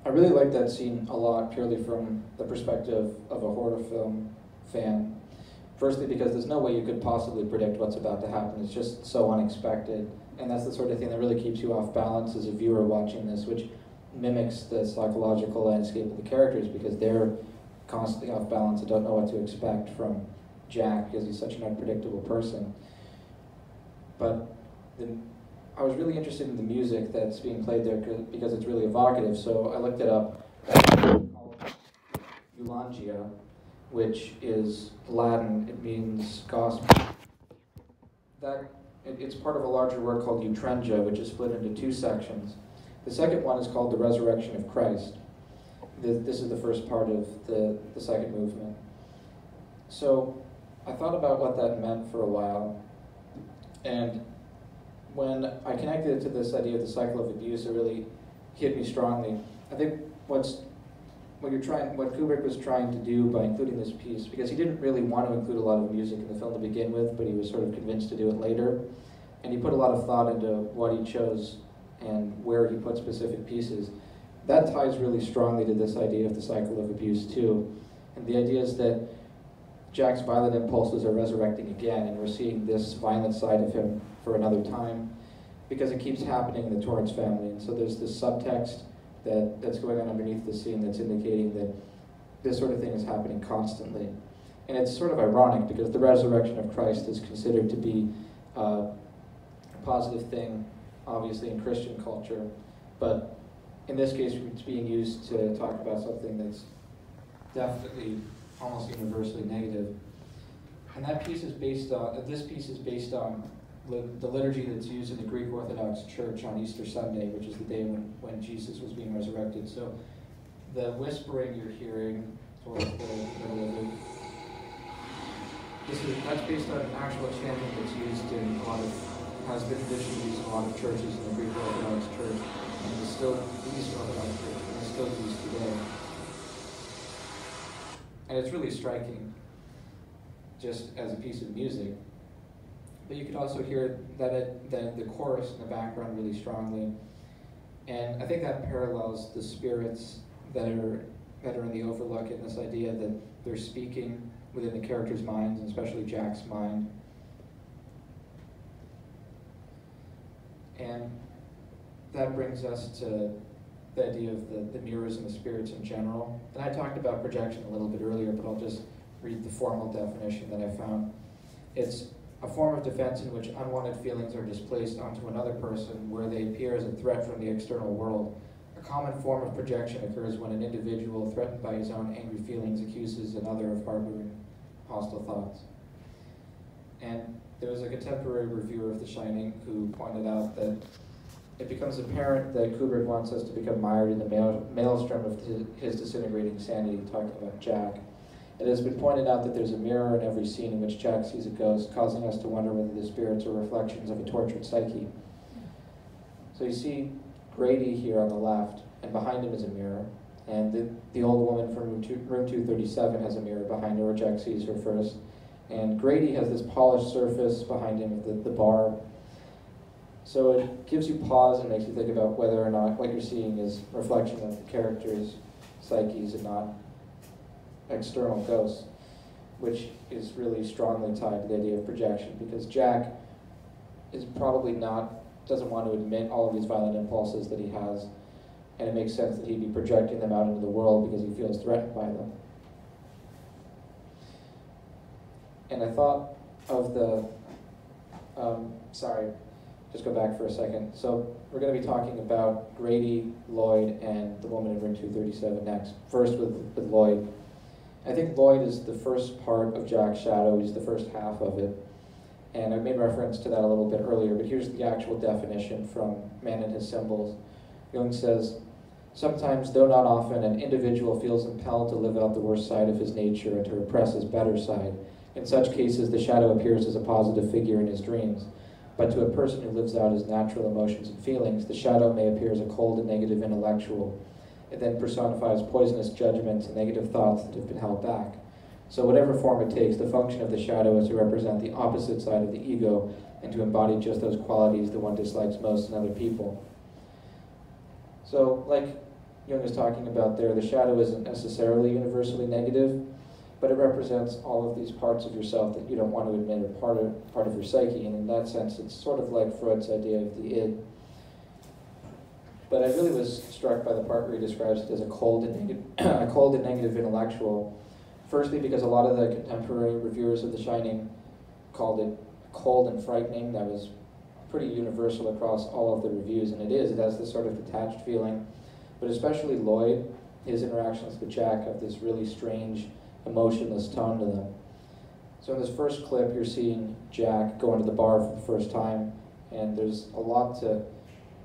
I really like that scene a lot, purely from the perspective of a horror film fan. Firstly, because there's no way you could possibly predict what's about to happen. It's just so unexpected. And that's the sort of thing that really keeps you off balance as a viewer watching this, which mimics the psychological landscape of the characters, because they're constantly off balance and don't know what to expect from Jack, because he's such an unpredictable person. But I was really interested in the music that's being played there because it's really evocative, so I looked it up. It's called Eulogia, which is Latin. It means gospel. It's part of a larger work called Utrengia, which is split into two sections. The second one is called The Resurrection of Christ. This is the first part of the second movement. So I thought about what that meant for a while, and when I connected it to this idea of the cycle of abuse, it really hit me strongly. I think what Kubrick was trying to do by including this piece, because he didn't really want to include a lot of music in the film to begin with, but he was sort of convinced to do it later, and he put a lot of thought into what he chose and where he put specific pieces. That ties really strongly to this idea of the cycle of abuse too. And the idea is that Jack's violent impulses are resurrecting again, and we're seeing this violent side of him for another time, because it keeps happening in the Torrance family. And so there's this subtext that's going on underneath the scene that's indicating that this sort of thing is happening constantly. And it's sort of ironic, because the resurrection of Christ is considered to be a positive thing, obviously, in Christian culture, but in this case it's being used to talk about something that's definitely almost universally negative. And that piece is based on, this piece is based on the liturgy that's used in the Greek Orthodox Church on Easter Sunday, which is the day when Jesus was being resurrected. So the whispering you're hearing towards the middle of it, that's based on actual chanting that's used in a lot of, has been traditionally used in a lot of churches in the Greek Orthodox Church, and is still the Eastern Orthodox Church, and is still used today. And it's really striking, just as a piece of music. But you could also hear the chorus in the background really strongly. And I think that parallels the spirits that are in the Overlook, and this idea that they're speaking within the characters' minds, and especially Jack's mind. And that brings us to the idea of the mirrors and the spirits in general. And I talked about projection a little bit earlier, but I'll just read the formal definition that I found. It's a form of defense in which unwanted feelings are displaced onto another person where they appear as a threat from the external world. A common form of projection occurs when an individual threatened by his own angry feelings accuses another of harboring hostile thoughts. And there was a contemporary reviewer of The Shining who pointed out that it becomes apparent that Kubrick wants us to become mired in the maelstrom of his disintegrating sanity, talking about Jack. It has been pointed out that there's a mirror in every scene in which Jack sees a ghost, causing us to wonder whether the spirits are reflections of a tortured psyche. So you see Grady here on the left, and behind him is a mirror, and the old woman from room 237 has a mirror behind her where Jack sees her first. And Grady has this polished surface behind him of the bar. So it gives you pause and makes you think about whether or not what you're seeing is a reflection of the characters' psyches and not external ghosts, which is really strongly tied to the idea of projection, because Jack is probably doesn't want to admit all of these violent impulses that he has, and it makes sense that he'd be projecting them out into the world because he feels threatened by them. And I thought of just go back for a second. So we're going to be talking about Grady, Lloyd, and the woman in room 237 next. First with Lloyd. I think Lloyd is the first part of Jack's shadow. He's the first half of it. And I made reference to that a little bit earlier, but here's the actual definition from Man and His Symbols. Jung says, sometimes, though not often, an individual feels impelled to live out the worst side of his nature and to repress his better side. In such cases, the shadow appears as a positive figure in his dreams. But to a person who lives out his natural emotions and feelings, the shadow may appear as a cold and negative intellectual. It then personifies poisonous judgments and negative thoughts that have been held back. So whatever form it takes, the function of the shadow is to represent the opposite side of the ego and to embody just those qualities that one dislikes most in other people. So, like Jung is talking about there, the shadow isn't necessarily universally negative, but it represents all of these parts of yourself that you don't want to admit are part of your psyche, and in that sense, it's sort of like Freud's idea of the id. But I really was struck by the part where he describes it as a cold and negative intellectual. Firstly, because a lot of the contemporary reviewers of The Shining called it cold and frightening. That was pretty universal across all of the reviews, and it is. It has this sort of detached feeling. But especially Lloyd, his interactions with Jack have this really strange, emotionless tone to them. So in this first clip, you're seeing Jack go into the bar for the first time, and there's a lot to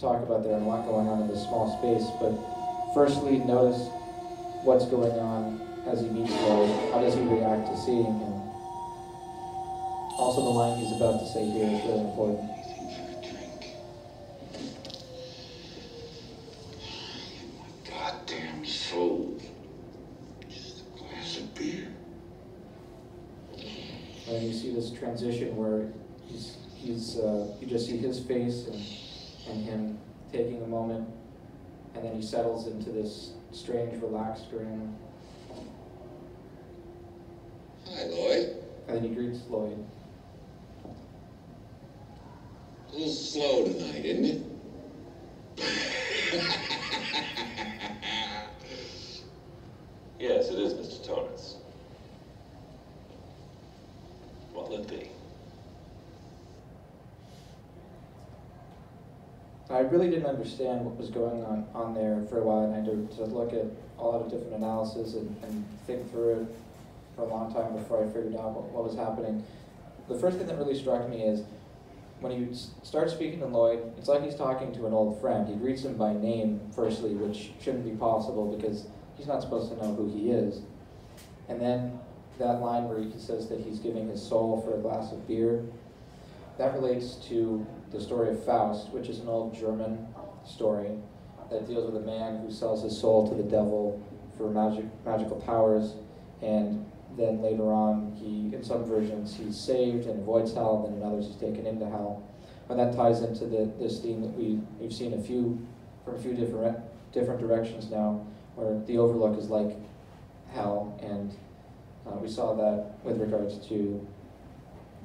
talk about there and a lot going on in this small space. But firstly, notice what's going on as he meets Lloyd. How does he react to seeing him? Also, the line he's about to say here is really important. My goddamn soul. Just a glass of beer. And you see this transition where you just see his face and him taking a moment, and then he settles into this strange, relaxed grin. Hi, Lloyd. And then he greets Lloyd. A little slow tonight, isn't it? Yes, it is, Mr. Torrance. What'll it be? I I really didn't understand what was going on there for a while, and I had to look at a lot of different analysis and think through it for a long time before I figured out what was happening. The first thing that really struck me is when you start speaking to Lloyd, it's like he's talking to an old friend. He greets him by name, firstly, which shouldn't be possible because he's not supposed to know who he is. And then that line where he says that he's giving his soul for a glass of beer, that relates to the story of Faust, which is an old German story that deals with a man who sells his soul to the devil for magical powers, and then later on, in some versions, he's saved and avoids hell, and in others he's taken into hell. And that ties into this theme that we've seen from a few different directions now, where the Overlook is like hell, and we saw that with regards to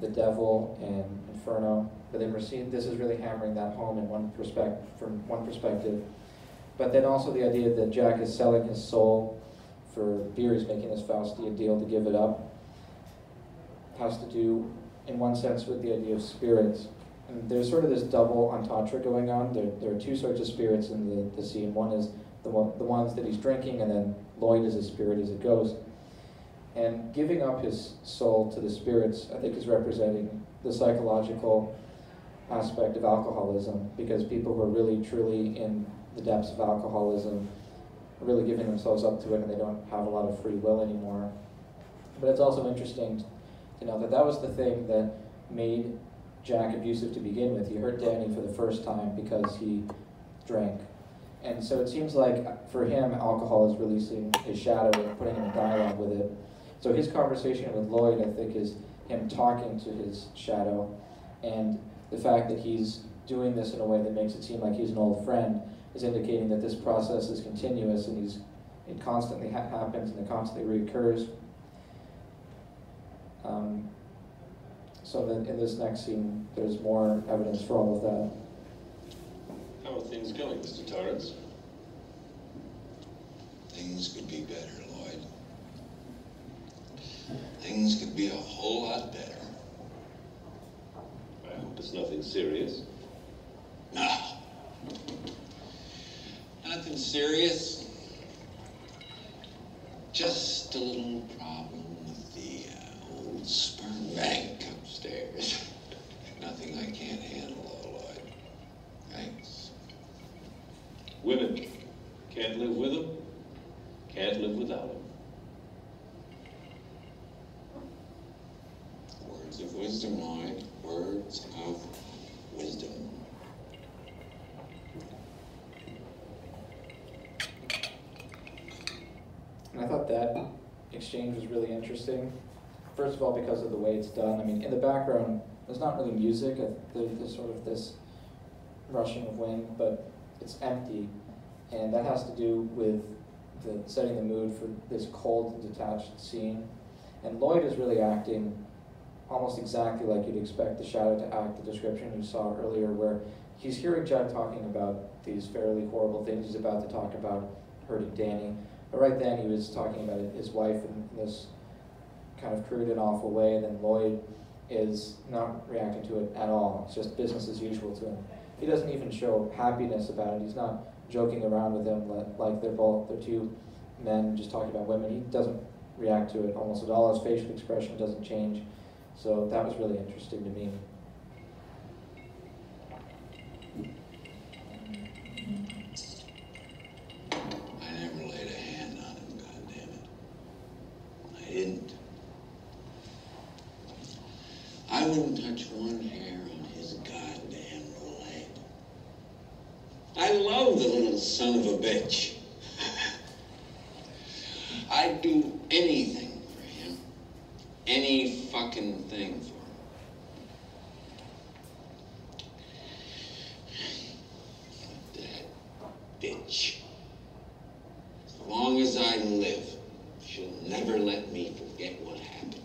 the devil and Inferno. But then this is really hammering that home in from one perspective. But then also the idea that Jack is selling his soul for beer, he's making this Faustian deal to give it up, has to do, in one sense, with the idea of spirits. And there's sort of this double entendre going on. There are two sorts of spirits in the scene. One is the ones that he's drinking, and then Lloyd is a spirit as it goes. And giving up his soul to the spirits, I think, is representing the psychological aspect of alcoholism, because people who are really, truly in the depths of alcoholism are really giving themselves up to it, and they don't have a lot of free will anymore. But it's also interesting to know that that was the thing that made Jack abusive to begin with. He hurt Danny for the first time because he drank. And so it seems like for him, alcohol is releasing his shadow and putting him in dialogue with it. So his conversation with Lloyd, I think, is him talking to his shadow, and the fact that he's doing this in a way that makes it seem like he's an old friend is indicating that this process is continuous, and it constantly happens and it constantly reoccurs. So that in this next scene, there's more evidence for all of that. How are things going, Mr. Torrance? Things could be better, Lloyd. Things could be a whole lot better. I hope it's nothing serious. No. Nothing serious. Just a little problem with the old sperm bank upstairs. Nothing I can't handle, though, Lloyd. Thanks. Women. Can't live with them. Can't live without them. Words of wisdom, Lloyd. Words of wisdom. And I thought that exchange was really interesting. First of all, because of the way it's done. I mean, in the background, there's not really music. There's sort of this rushing of wind, but it's empty. And that has to do with setting the mood for this cold and detached scene. And Lloyd is really acting almost exactly like you'd expect the shadow to act, the description you saw earlier, where he's hearing Jack talking about these fairly horrible things. He's about to talk about hurting Danny. But right then he was talking about his wife in this kind of crude and awful way, and then Lloyd is not reacting to it at all. It's just business as usual to him. He doesn't even show happiness about it. He's not joking around with him like they're two men just talking about women. He doesn't react to it almost at all. His facial expression doesn't change. So that was really interesting to me. I never laid a hand on him, goddammit. I didn't. I wouldn't touch one hair on his goddamn leg. I love the little son of a bitch. I'd do anything for him. Any fucking thing for him. But that bitch, as long as I live, she'll never let me forget what happened.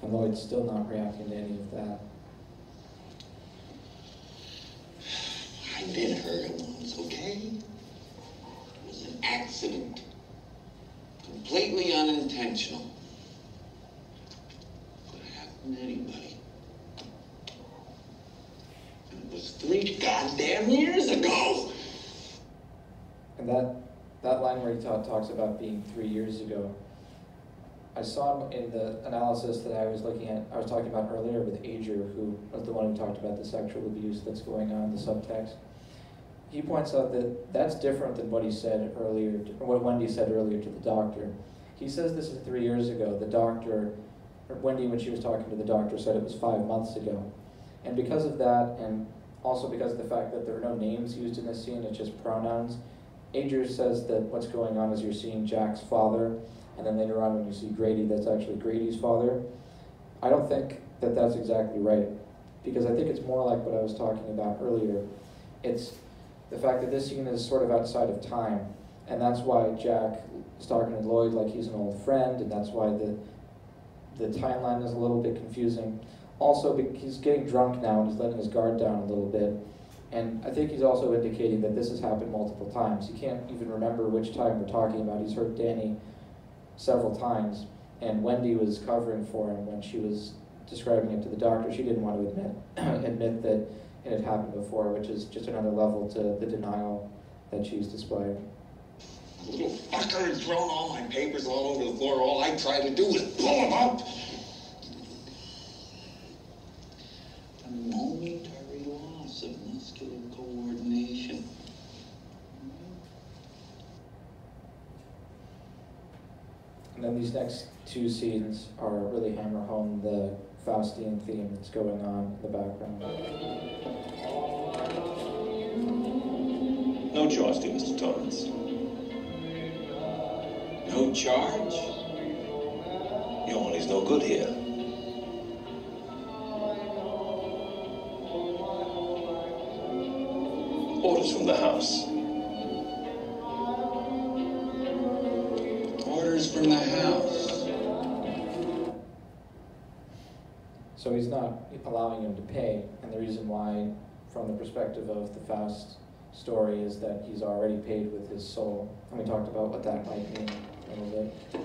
And Lloyd's still not reacting to any of that. I did hurt him once, okay? It was an accident. Completely unintentional. Could happen to anybody. 3 goddamn years ago. And that line where he talks about being 3 years ago, I saw in the analysis that I was talking about earlier with Ager, who was the one who talked about the sexual abuse that's going on in the subtext. He points out that that's different than what he said earlier, or what Wendy said earlier to the doctor. He says this is 3 years ago. The doctor, or Wendy, when she was talking to the doctor, said it was 5 months ago. And because of that, and also because of the fact that there are no names used in this scene, it's just pronouns, Ager says that what's going on is you're seeing Jack's father, and then later on when you see Grady, that's actually Grady's father. I don't think that that's exactly right, because I think it's more like what I was talking about earlier. It's the fact that this scene is sort of outside of time, and that's why Jack is talking to Lloyd like he's an old friend, and that's why the timeline is a little bit confusing. Also, he's getting drunk now and he's letting his guard down a little bit. And I think he's also indicating that this has happened multiple times. He can't even remember which time we're talking about. He's heard Danny several times, and Wendy was covering for him when she was describing it to the doctor. She didn't want to admit that it had happened before, which is just another level to the denial that she's displayed. The little fucker had thrown all my papers all over the floor. All I tried to do was blow them up. A momentary loss of muscular coordination. And then these next two scenes are really hammer home the Faustian theme that's going on in the background. No charge to Mr. Torrance. No charge? Your money's no good here. Orders from the house. Orders from the house. So he's not allowing him to pay, and the reason why, from the perspective of the Faust story, is that he's already paid with his soul. And we talked about what that might mean a little bit.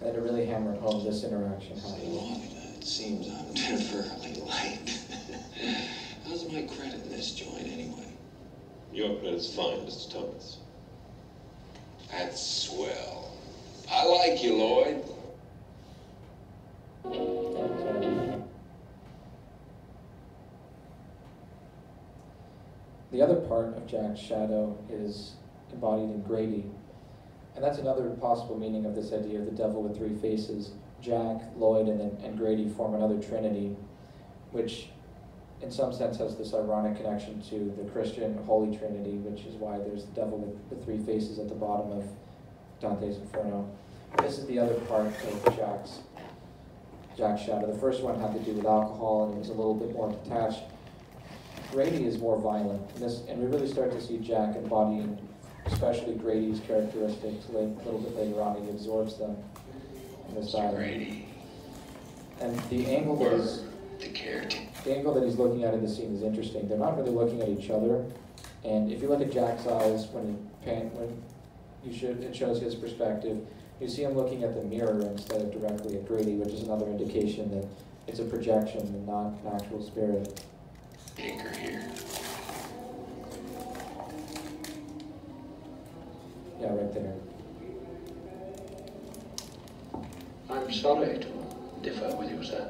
And it really hammered home this interaction. It seems I'm temporarily late. How's my credit in this joint anyway? Your credit's fine, Mr. Torrance. That's swell. I like you, Lloyd. The other part of Jack's shadow is embodied in Grady. And that's another possible meaning of this idea of the devil with three faces. Jack, Lloyd, and Grady form another trinity, which in some sense has this ironic connection to the Christian Holy Trinity, which is why there's the devil with the three faces at the bottom of Dante's Inferno. This is the other part of Jack's shadow. The first one had to do with alcohol, and it was a little bit more detached. Grady is more violent, and we really start to see Jack embodying especially Grady's characteristics a little bit later on. He absorbs them in this dialogue. Grady. And the angle that he's looking at in the scene is interesting. They're not really looking at each other, and if you look at Jack's eyes it shows his perspective. You see him looking at the mirror instead of directly at Grady, which is another indication that it's a projection and not an actual spirit. Anchor here. Yeah, right there. I'm sorry to differ with you, sir.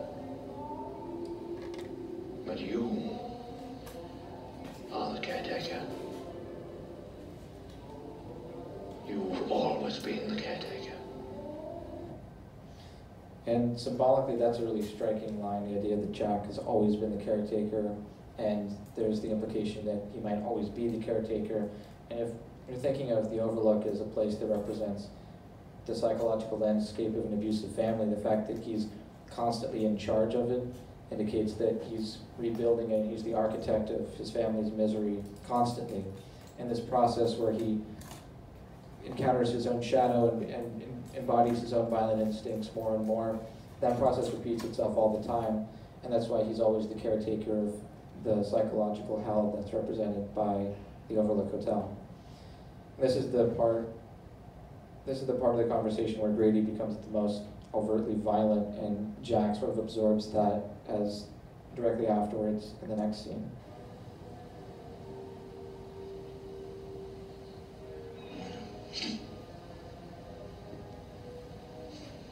But you are the caretaker. You've always been the caretaker. And symbolically, that's a really striking line, the idea that Jack has always been the caretaker, and there's the implication that he might always be the caretaker. And if you're thinking of the Overlook as a place that represents the psychological landscape of an abusive family, the fact that he's constantly in charge of it indicates that he's rebuilding it. He's the architect of his family's misery constantly. And this process where he encounters his own shadow and embodies his own violent instincts more and more, that process repeats itself all the time. And that's why he's always the caretaker of the psychological hell that's represented by the Overlook Hotel. This is the part of the conversation where Grady becomes the most overtly violent, and Jack sort of absorbs that as directly afterwards in the next scene.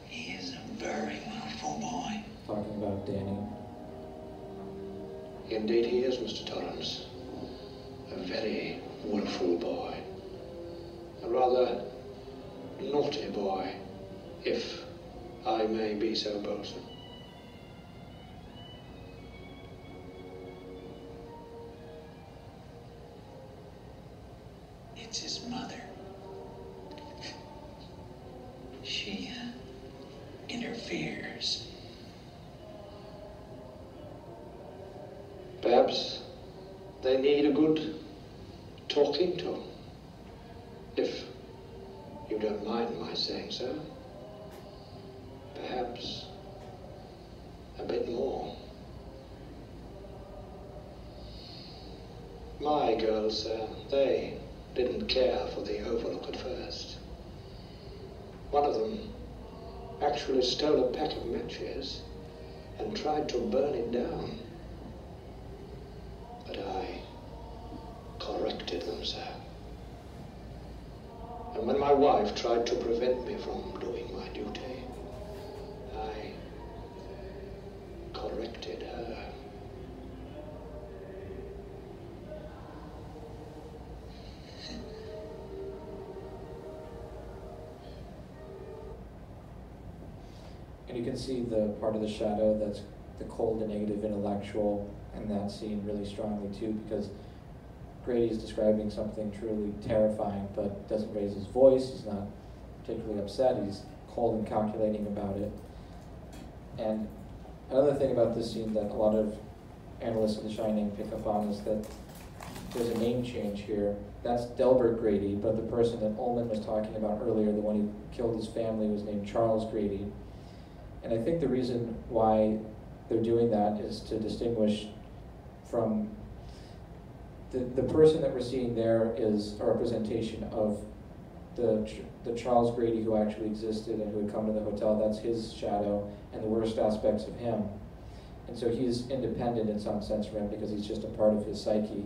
He is a very wonderful boy. Talking about Danny. Indeed he is, Mr. Torrance. A very willful boy. A rather naughty boy, if I may be so bold, sir. It's his mother. She interferes. Perhaps they need a good talking to, if you don't mind my saying so. Perhaps a bit more. My girls, they didn't care for the Overlook at first. One of them actually stole a pack of matches and tried to burn it down. But I corrected them, sir. And when my wife tried to prevent me from doing my duty, I corrected her. And you can see the part of the shadow that's the cold and negative intellectual in that scene really strongly too, because Grady is describing something truly terrifying, but doesn't raise his voice. He's not particularly upset. He's cold and calculating about it. And another thing about this scene that a lot of analysts of The Shining pick up on is that there's a name change here. That's Delbert Grady, but the person that Ullman was talking about earlier, the one who killed his family, was named Charles Grady. And I think the reason why they're doing that is to distinguish from the person that we're seeing there is a representation of the Charles Grady who actually existed and who had come to the hotel. That's his shadow and the worst aspects of him. And so he's independent in some sense from him because he's just a part of his psyche.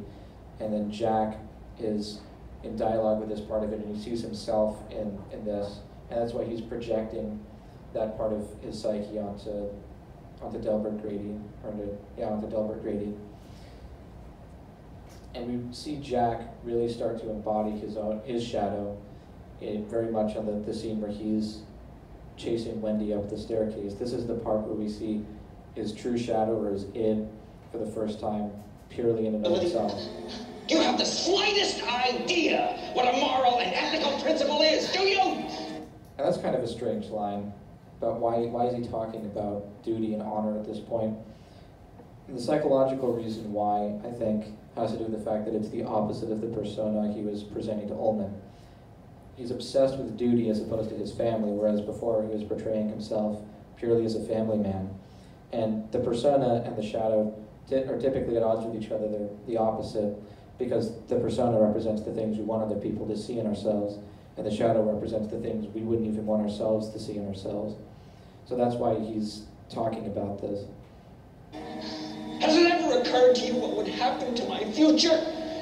And then Jack is in dialogue with this part of it, and he sees himself in this. And that's why he's projecting that part of his psyche onto Delbert Grady, onto Delbert Grady. And we see Jack really start to embody his shadow, very much on the scene where he's chasing Wendy up the staircase. This is the part where we see his true shadow, or his id, for the first time, purely in and of itself. Do you have the slightest idea what a moral and ethical principle is, do you? And that's kind of a strange line, but why is he talking about duty and honor at this point? And the psychological reason why, I think, has to do with the fact that it's the opposite of the persona he was presenting to Ullman. He's obsessed with duty as opposed to his family, whereas before he was portraying himself purely as a family man. And the persona and the shadow are typically at odds with each other. They're the opposite, because the persona represents the things we want other people to see in ourselves, and the shadow represents the things we wouldn't even want ourselves to see in ourselves. So that's why he's talking about this. Has it ever occurred to you what would happen to my future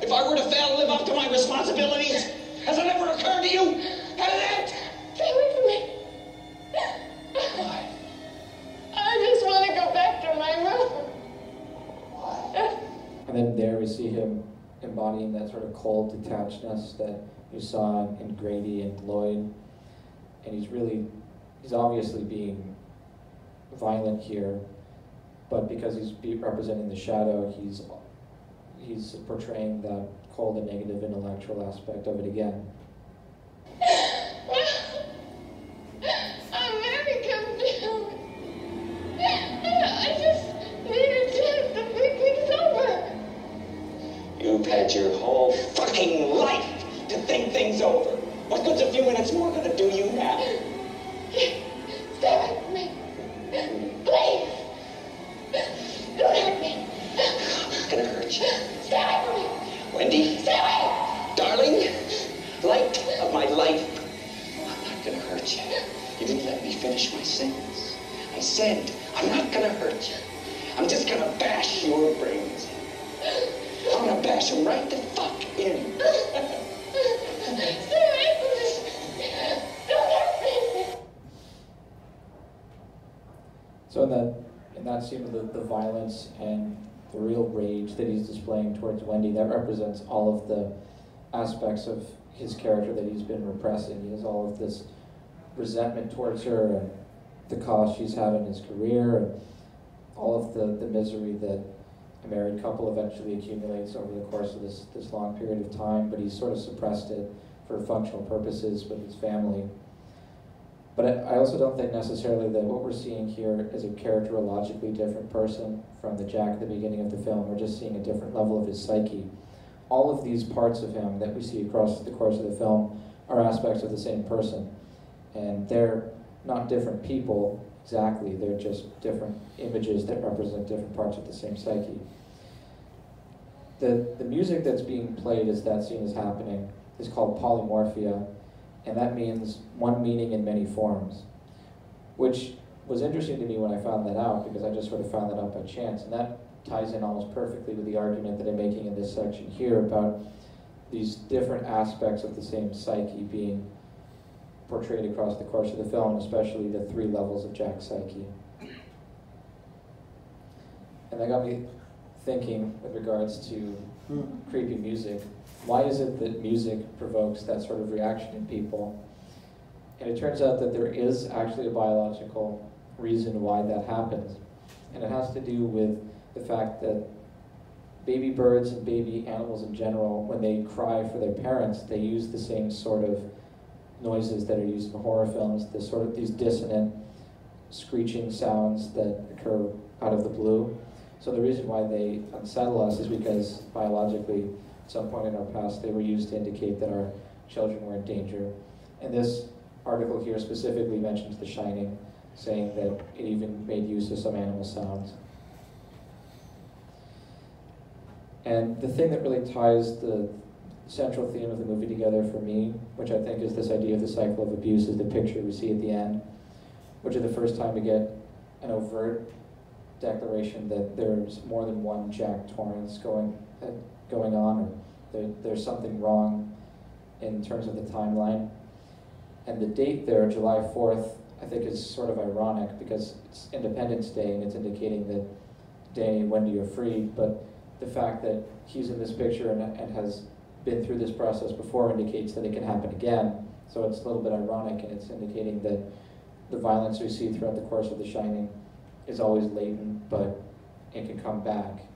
if I were to fail to live up to my responsibilities? Has it ever occurred to you? Has it? Stay away from me. Why? I just want to go back to my room. Why? And then there we see him embodying that sort of cold detachedness that you saw in Grady and Lloyd. And he's obviously being violent here, but because he's representing the shadow, he's portraying that cold and negative intellectual aspect of it again. I'm very confused. I just need a chance to think things over. You've had your whole fucking life to think things over. What good's a few minutes more gonna do you now? Stay with me. Please. Don't hurt me. I'm not gonna hurt you. Stay away from me. Wendy? Stay away. Darling, light of my life, I'm not gonna hurt you. You didn't let me finish my sentence. I said, I'm not gonna hurt you. I'm just gonna bash your brains. I'm gonna bash them right the fuck in. So in that scene of the violence and the real rage that he's displaying towards Wendy, that represents all of the aspects of his character that he's been repressing. He has all of this resentment towards her and the cost she's had in his career and all of the misery that a married couple eventually accumulates over the course of this long period of time, but he's sort of suppressed it for functional purposes with his family. But I also don't think necessarily that what we're seeing here is a characterologically different person from the Jack at the beginning of the film. We're just seeing a different level of his psyche. All of these parts of him that we see across the course of the film are aspects of the same person. And they're not different people exactly, they're just different images that represent different parts of the same psyche. The music that's being played as that scene is happening is called polymorphia, and that means one meaning in many forms, which was interesting to me when I found that out, because I just sort of found that out by chance, and that ties in almost perfectly with the argument that I'm making in this section here about these different aspects of the same psyche being portrayed across the course of the film, especially the three levels of Jack's psyche. And that got me thinking with regards to creepy music. Why is it that music provokes that sort of reaction in people? And it turns out that there is actually a biological reason why that happens. And it has to do with the fact that baby birds and baby animals in general, when they cry for their parents, they use the same sort of noises that are used in horror films, these dissonant, screeching sounds that occur out of the blue. So the reason why they unsettle us is because biologically, at some point in our past, they were used to indicate that our children were in danger. And this article here specifically mentions The Shining, saying that it even made use of some animal sounds. And the thing that really ties the central theme of the movie together for me, which I think is this idea of the cycle of abuse, is the picture we see at the end, which is the first time we get an overt declaration that there's more than one Jack Torrance going on, or there's something wrong in terms of the timeline. And the date there, July 4th, I think is sort of ironic because it's Independence Day and it's indicating that Danny and Wendy are free, but the fact that he's in this picture and has been through this process before indicates that it can happen again. So it's a little bit ironic, and it's indicating that the violence we see throughout the course of The Shining is always latent, but it can come back.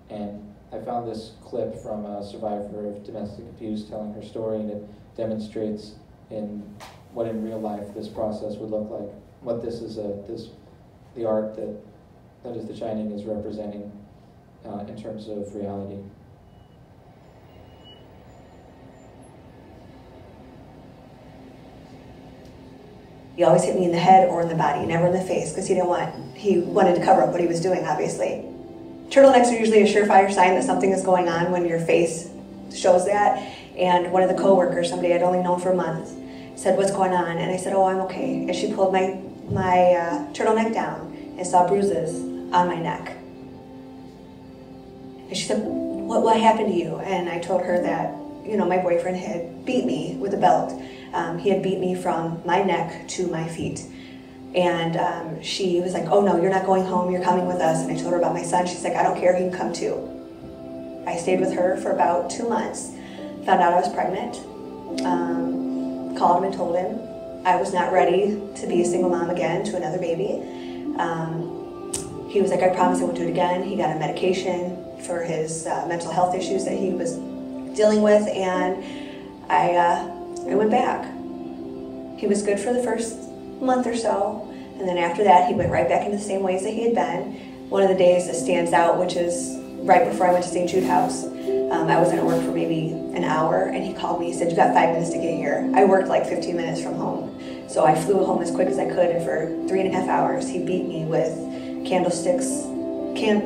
And I found this clip from a survivor of domestic abuse telling her story, and it demonstrates in what in real life this process would look like. What this is, the art that is The Shining is representing in terms of reality. He always hit me in the head or in the body, never in the face, because he wanted to cover up what he was doing, obviously. Turtlenecks are usually a surefire sign that something is going on when your face shows that. And one of the coworkers, somebody I'd only known for a month, said, "What's going on?" And I said, "Oh, I'm okay." And she pulled my turtleneck down and saw bruises on my neck. And she said, what happened to you? And I told her that, my boyfriend had beat me with a belt. He had beat me from my neck to my feet. And she was like, "Oh no, you're not going home, you're coming with us." And I told her about my son. She's like, "I don't care, he can come too." I stayed with her for about 2 months, found out I was pregnant, called him and told him I was not ready to be a single mom again to another baby. He was like, "I promise I won't do it again." He got a medication for his mental health issues that he was dealing with, and I went back. He was good for the first month or so, and then after that he went right back into the same ways that he had been. One of the days that stands out, which is right before I went to St. Jude House, I was at work for maybe an hour, and he called me. He said, "You got 5 minutes to get here." I worked like 15 minutes from home, so I flew home as quick as I could, and for 3.5 hours he beat me with candlesticks,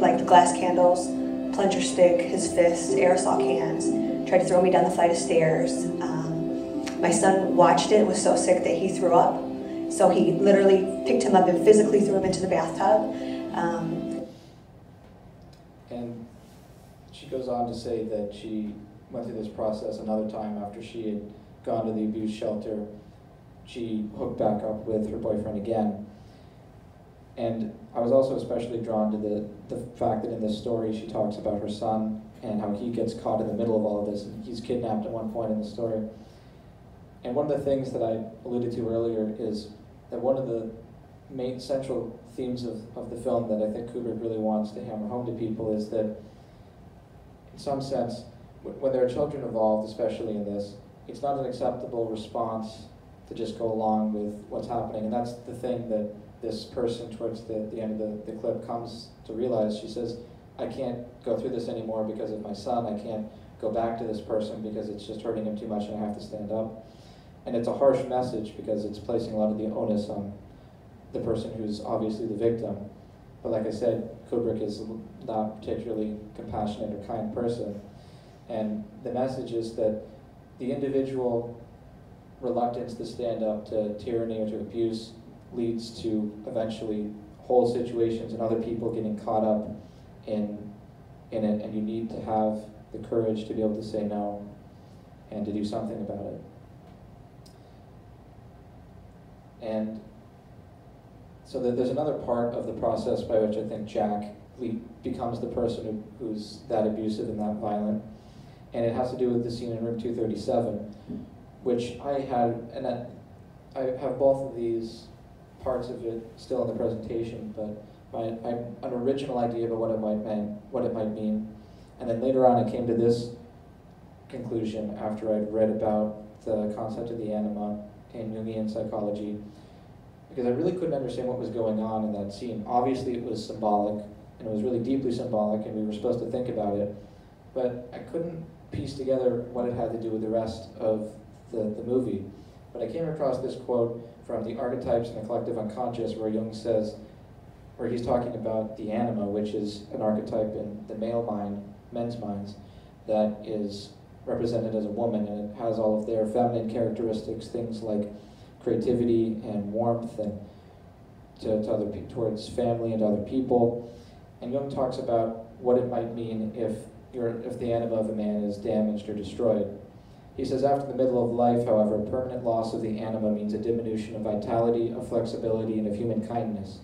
like the glass candles, plunger stick, his fist, aerosol cans, tried to throw me down the flight of stairs. My son watched it and was so sick that he threw up. So he literally picked him up and physically threw him into the bathtub. she goes on to say that she went through this process another time after she had gone to the abuse shelter. She hooked back up with her boyfriend again. And I was also especially drawn to the fact that in this story she talks about her son and how he gets caught in the middle of all of this, and he's kidnapped at one point in the story. And one of the things that I alluded to earlier is that one of the main central themes of the film that I think Kubrick really wants to hammer home to people is that, in some sense, when there are children involved, especially in this, it's not an acceptable response to just go along with what's happening. And that's the thing that this person towards the end of the clip comes to realize. She says, I can't go through this anymore because of my son. I can't go back to this person because it's just hurting him too much and I have to stand up. And it's a harsh message because it's placing a lot of the onus on the person who's obviously the victim. But like I said, Kubrick is not particularly compassionate or kind person. And the message is that the individual reluctance to stand up to tyranny or to abuse leads to eventually whole situations and other people getting caught up in it, and you need to have the courage to be able to say no and to do something about it. And so there's another part of the process by which I think Jack becomes the person who's that abusive and that violent, and it has to do with the scene in room 237, which I have both of these parts of it still in the presentation, but an original idea about what it might mean, and then later on I came to this conclusion after I'd read about the concept of the anima in Jungian psychology, because I really couldn't understand what was going on in that scene. Obviously it was symbolic, and it was really deeply symbolic, and we were supposed to think about it, but I couldn't piece together what it had to do with the rest of the movie. But I came across this quote from the Archetypes and the Collective Unconscious, where Jung says, where he's talking about the anima, which is an archetype in the male mind, men's minds, that is represented as a woman, and it has all of their feminine characteristics, things like creativity and warmth and towards family and other people. And Jung talks about what it might mean if the anima of a man is damaged or destroyed. He says, after the middle of life, however, permanent loss of the anima means a diminution of vitality, of flexibility, and of human kindness.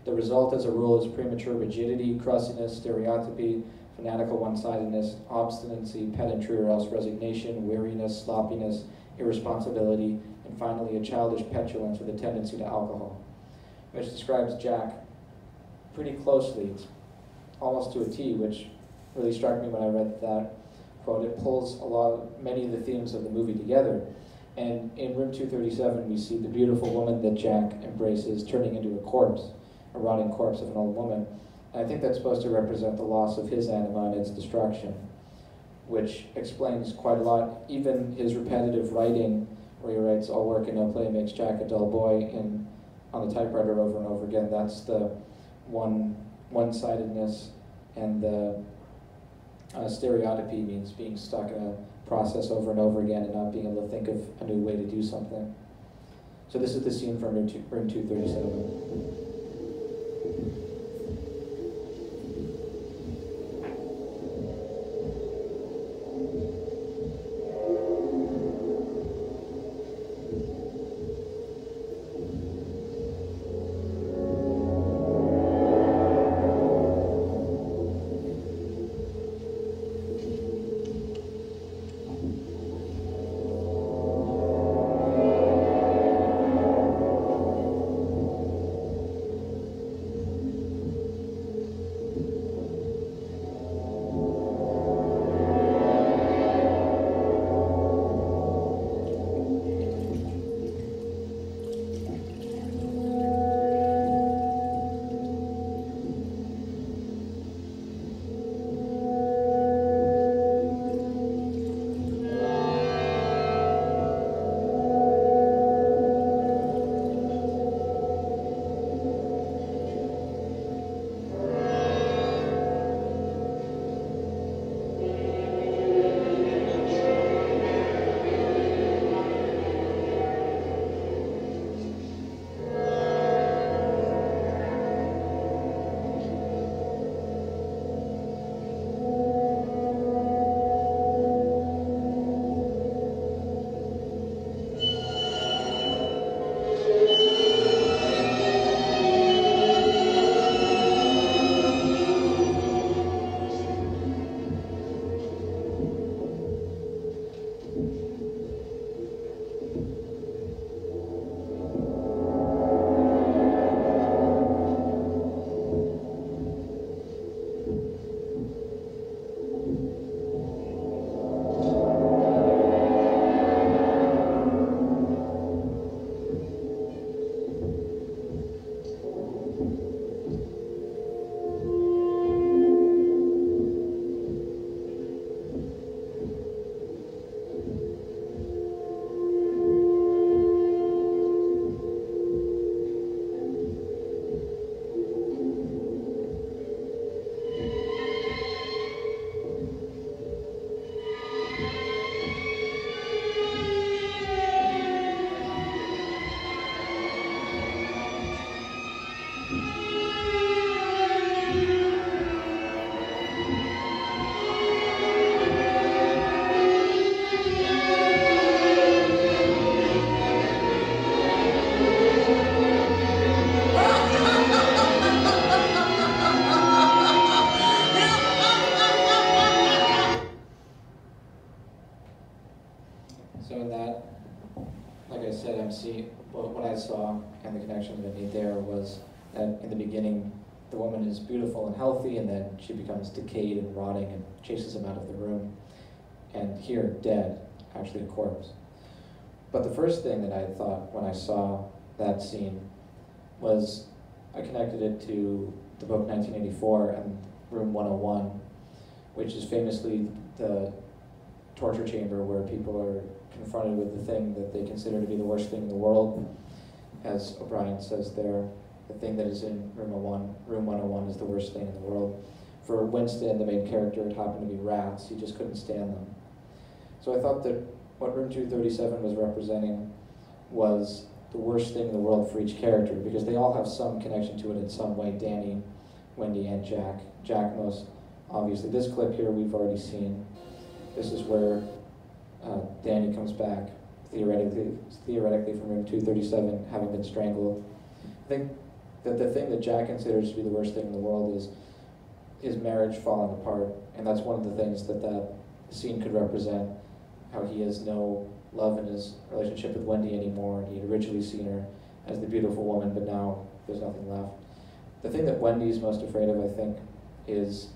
The result, as a rule, is premature rigidity, crustiness, stereotypy, fanatical one-sidedness, obstinacy, pedantry, or else resignation, weariness, sloppiness, irresponsibility, and finally a childish petulance with a tendency to alcohol, which describes Jack pretty closely. It's almost to a T, which really struck me when I read that quote. It pulls many of the themes of the movie together. And in room 237, we see the beautiful woman that Jack embraces turning into a corpse, a rotting corpse of an old woman. And I think that's supposed to represent the loss of his anima and its destruction, which explains quite a lot. Even his repetitive writing, where he writes, all work and no play makes Jack a dull boy, on the typewriter over and over again. That's the one-sidedness, and the stereotypy means being stuck in a process over and over again and not being able to think of a new way to do something. So this is the scene from room 237. So in that, like I said, what I saw and the connection that I made there was that in the beginning, the woman is beautiful and healthy, and then she becomes decayed and rotting and chases him out of the room. And here, dead, actually a corpse. But the first thing that I thought when I saw that scene was I connected it to the book 1984 and Room 101, which is famously the torture chamber where people are confronted with the thing that they consider to be the worst thing in the world. As O'Brien says there, the thing that is in Room 101 is the worst thing in the world. For Winston, the main character, it happened to be rats. He just couldn't stand them. So I thought that what Room 237 was representing was the worst thing in the world for each character, because they all have some connection to it in some way. Danny, Wendy, and Jack. Jack most obviously. This clip here we've already seen. This is where Danny comes back, theoretically from Room 237, having been strangled. I think that the thing that Jack considers to be the worst thing in the world is his marriage falling apart, and that's one of the things that that scene could represent, how he has no love in his relationship with Wendy anymore, and he had originally seen her as the beautiful woman, but now there's nothing left. The thing that Wendy's most afraid of, I think, is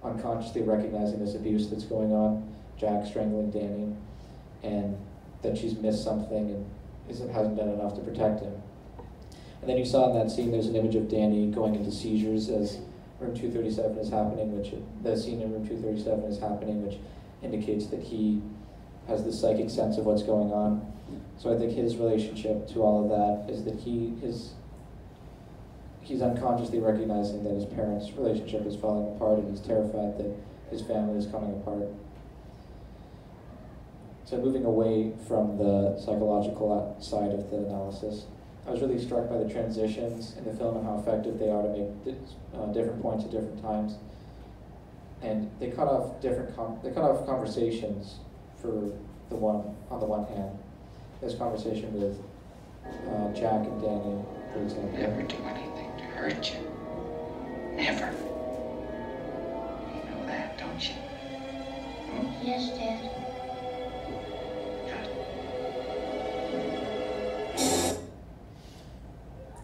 unconsciously recognizing this abuse that's going on, Jack strangling Danny, and that she's missed something and hasn't done enough to protect him. And then you saw in that scene, there's an image of Danny going into seizures as Room 237 is happening, the scene in Room 237 is happening, which indicates that he has the psychic sense of what's going on. So I think his relationship to all of that is that he's unconsciously recognizing that his parents' relationship is falling apart, and he's terrified that his family is coming apart. So moving away from the psychological side of the analysis, I was really struck by the transitions in the film and how effective they are to make different points at different times. And they cut off conversations on the one hand. This conversation with Jack and Danny, for example. Never do anything to hurt you. Never. You know that, don't you? Hmm? Yes, Dad.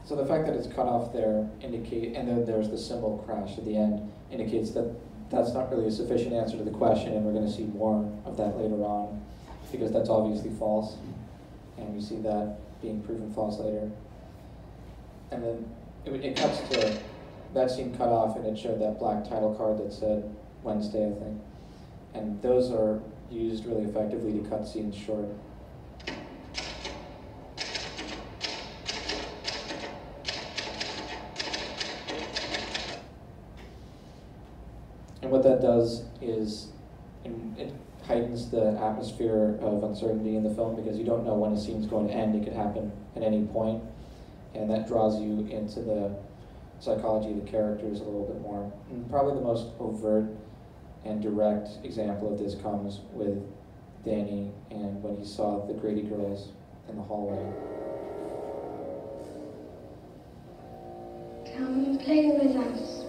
So the fact that it's cut off there and then there's the symbol crash at the end, indicates that that's not really a sufficient answer to the question, and we're going to see more of that later on, because that's obviously false, and we see that being proven false later. And then it cuts to that scene cut off, and it showed that black title card that said Wednesday, I think. And those are used really effectively to cut scenes short. And what that does is it heightens the atmosphere of uncertainty in the film, because you don't know when a scene's going to end. It could happen at any point, and that draws you into the psychology of the characters a little bit more. And probably the most overt and direct example of this comes with Danny and when he saw the Grady girls in the hallway. Come and play with us.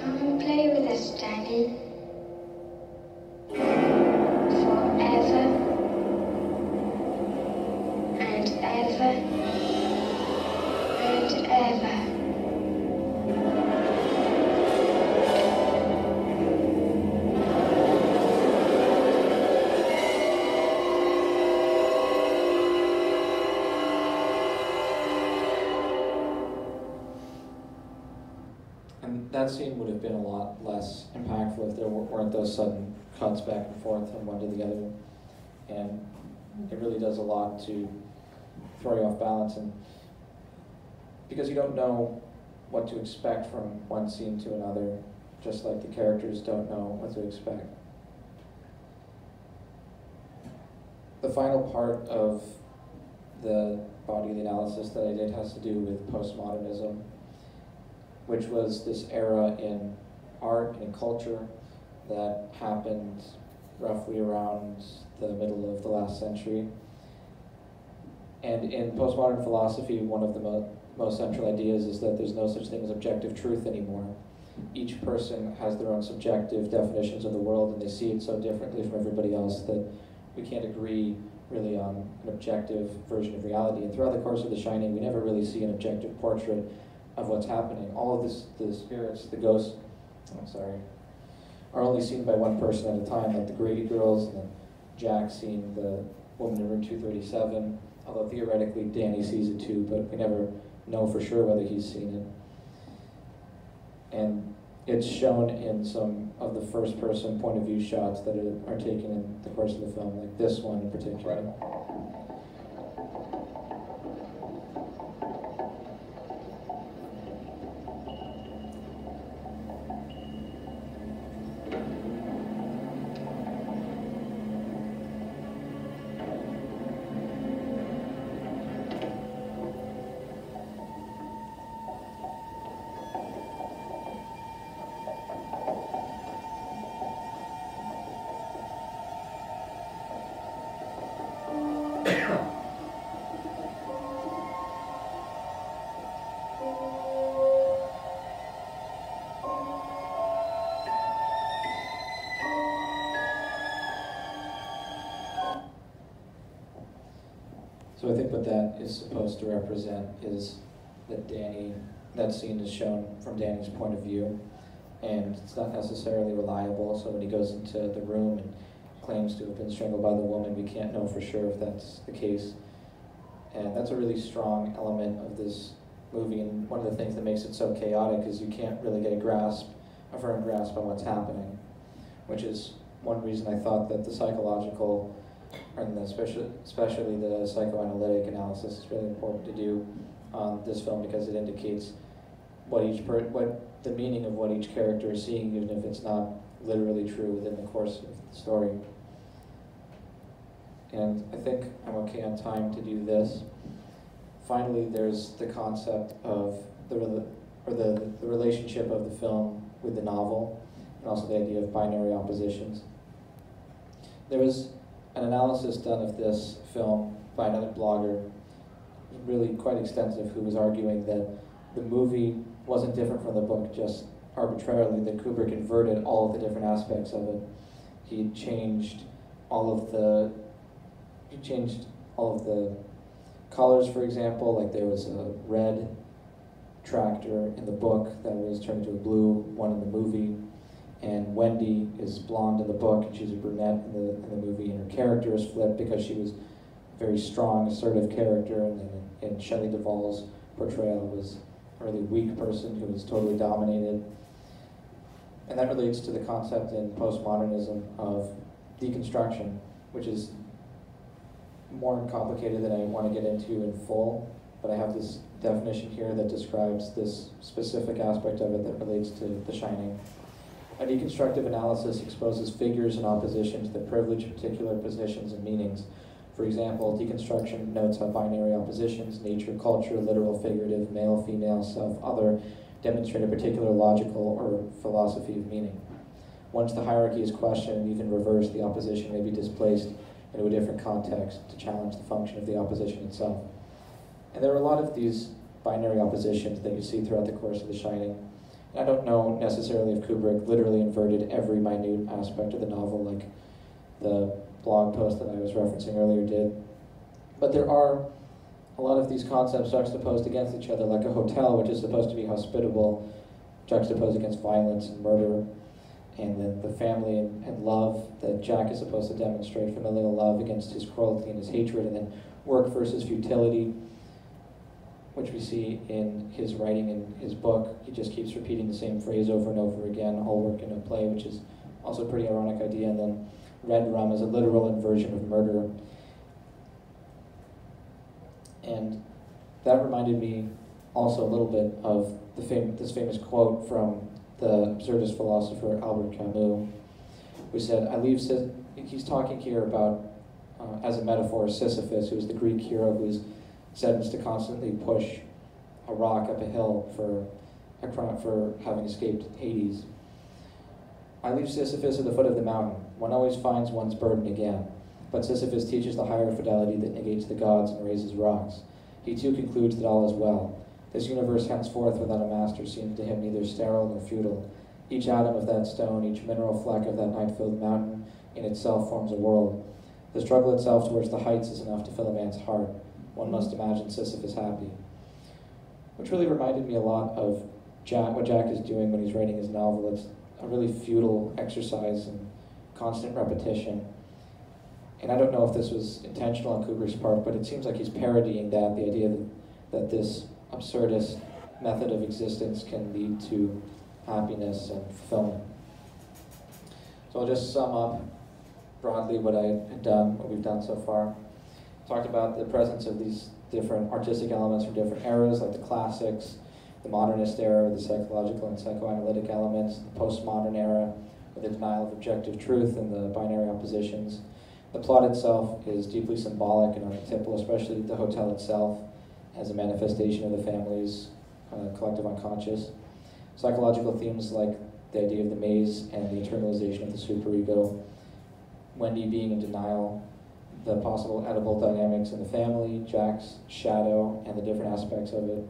Come and play with us, Danny. Forever and ever and ever. And that scene would have been a lot less impactful if there weren't those sudden cuts back and forth from one to the other. And it really does a lot to throw you off balance, and because you don't know what to expect from one scene to another, just like the characters don't know what to expect. The final part of the body of the analysis that I did has to do with postmodernism, which was this era in art and in culture that happened roughly around the middle of the last century. And in postmodern philosophy, one of the most central ideas is that there's no such thing as objective truth anymore. each person has their own subjective definitions of the world, and they see it so differently from everybody else that we can't agree really on an objective version of reality. And throughout the course of The Shining, we never really see an objective portrait of what's happening. All of this, the spirits, the ghosts, are only seen by one person at a time, like the Grady girls, and then Jack seeing the woman in room 237, although theoretically Danny sees it too, but we never know for sure whether he's seen it. And it's shown in some of the first-person point of view shots that are taken in the course of the film, like this one in particular. So I think what that is supposed to represent is that that scene is shown from Danny's point of view, and it's not necessarily reliable, so when he goes into the room and claims to have been strangled by the woman, we can't know for sure if that's the case. And that's a really strong element of this movie, and one of the things that makes it so chaotic is you can't really get a firm grasp on what's happening, which is one reason I thought that the psychological, and especially the psychoanalytic analysis is really important to do on this film, because it indicates what the meaning of what each character is seeing, even if it's not literally true within the course of the story. And I think I'm okay on time to do this. Finally, there's the concept of the relationship of the film with the novel, and also the idea of binary oppositions. There was an analysis done of this film by another blogger, really quite extensive, who was arguing that the movie wasn't different from the book just arbitrarily, that Kubrick inverted all of the different aspects of it. He changed all of the colors, for example, like there was a red tractor in the book that was turned into a blue one in the movie. And Wendy is blonde in the book, and she's a brunette in the movie, and her character is flipped because she was a very strong, assertive character, and then in Shelley Duvall's portrayal was a really weak person who was totally dominated. And that relates to the concept in postmodernism of deconstruction, which is more complicated than I want to get into in full, but I have this definition here that describes this specific aspect of it that relates to The Shining. A deconstructive analysis exposes figures and oppositions that privilege particular positions and meanings. For example, deconstruction notes how binary oppositions, nature, culture, literal, figurative, male, female, self, other, demonstrate a particular logical or philosophy of meaning. Once the hierarchy is questioned and even reversed, the opposition may be displaced into a different context to challenge the function of the opposition itself. And there are a lot of these binary oppositions that you see throughout the course of The Shining. I don't know necessarily if Kubrick literally inverted every minute aspect of the novel like the blog post that I was referencing earlier did. But there are a lot of these concepts juxtaposed against each other, like a hotel, which is supposed to be hospitable, juxtaposed against violence and murder, and then the family and love that Jack is supposed to demonstrate, familial love against his cruelty and his hatred, and then work versus futility, which we see in his writing in his book. He just keeps repeating the same phrase over and over again, all work in a play, which is also a pretty ironic idea. And then red rum is a literal inversion of murder. And that reminded me also a little bit of this famous quote from the absurdist philosopher Albert Camus, who said, he's talking here about, as a metaphor, Sisyphus, who is the Greek hero who's sentenced to constantly push a rock up a hill for having escaped Hades. I leave Sisyphus at the foot of the mountain. One always finds one's burden again. But Sisyphus teaches the higher fidelity that negates the gods and raises rocks. He too concludes that all is well. His universe henceforth without a master seemed to him neither sterile nor futile. Each atom of that stone, each mineral fleck of that night-filled mountain in itself forms a world. The struggle itself towards the heights is enough to fill a man's heart. One must imagine Sisyphus happy. Which really reminded me a lot of what Jack is doing when he's writing his novel. It's a really futile exercise in constant repetition. And I don't know if this was intentional on Kubrick's part, but it seems like he's parodying that, the idea that this absurdist method of existence can lead to happiness and fulfillment. So I'll just sum up broadly what I had done, what we've done so far. Talked about the presence of these different artistic elements from different eras, like the classics, the modernist era, the psychological and psychoanalytic elements, the postmodern era, with the denial of objective truth and the binary oppositions. The plot itself is deeply symbolic and archetypal, especially the hotel itself as a manifestation of the family's collective unconscious. Psychological themes like the idea of the maze and the internalization of the superego, Wendy being in denial, the possible Oedipal dynamics in the family, Jack's shadow and the different aspects of it,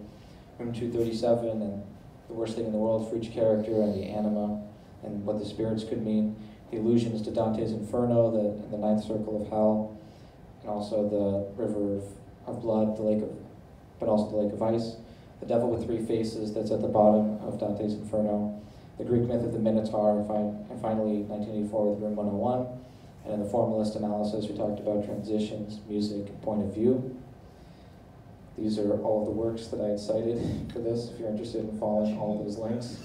Room 237 and the worst thing in the world for each character, and the Anima and what the spirits could mean, the allusions to Dante's Inferno, the ninth circle of hell, and also the river of blood, but also the lake of ice, the devil with three faces that's at the bottom of Dante's Inferno, the Greek myth of the Minotaur, and finally 1984 with Room 101. And in the formalist analysis, we talked about transitions, music, and point of view. These are all of the works that I had cited for this, if you're interested in following all of those links.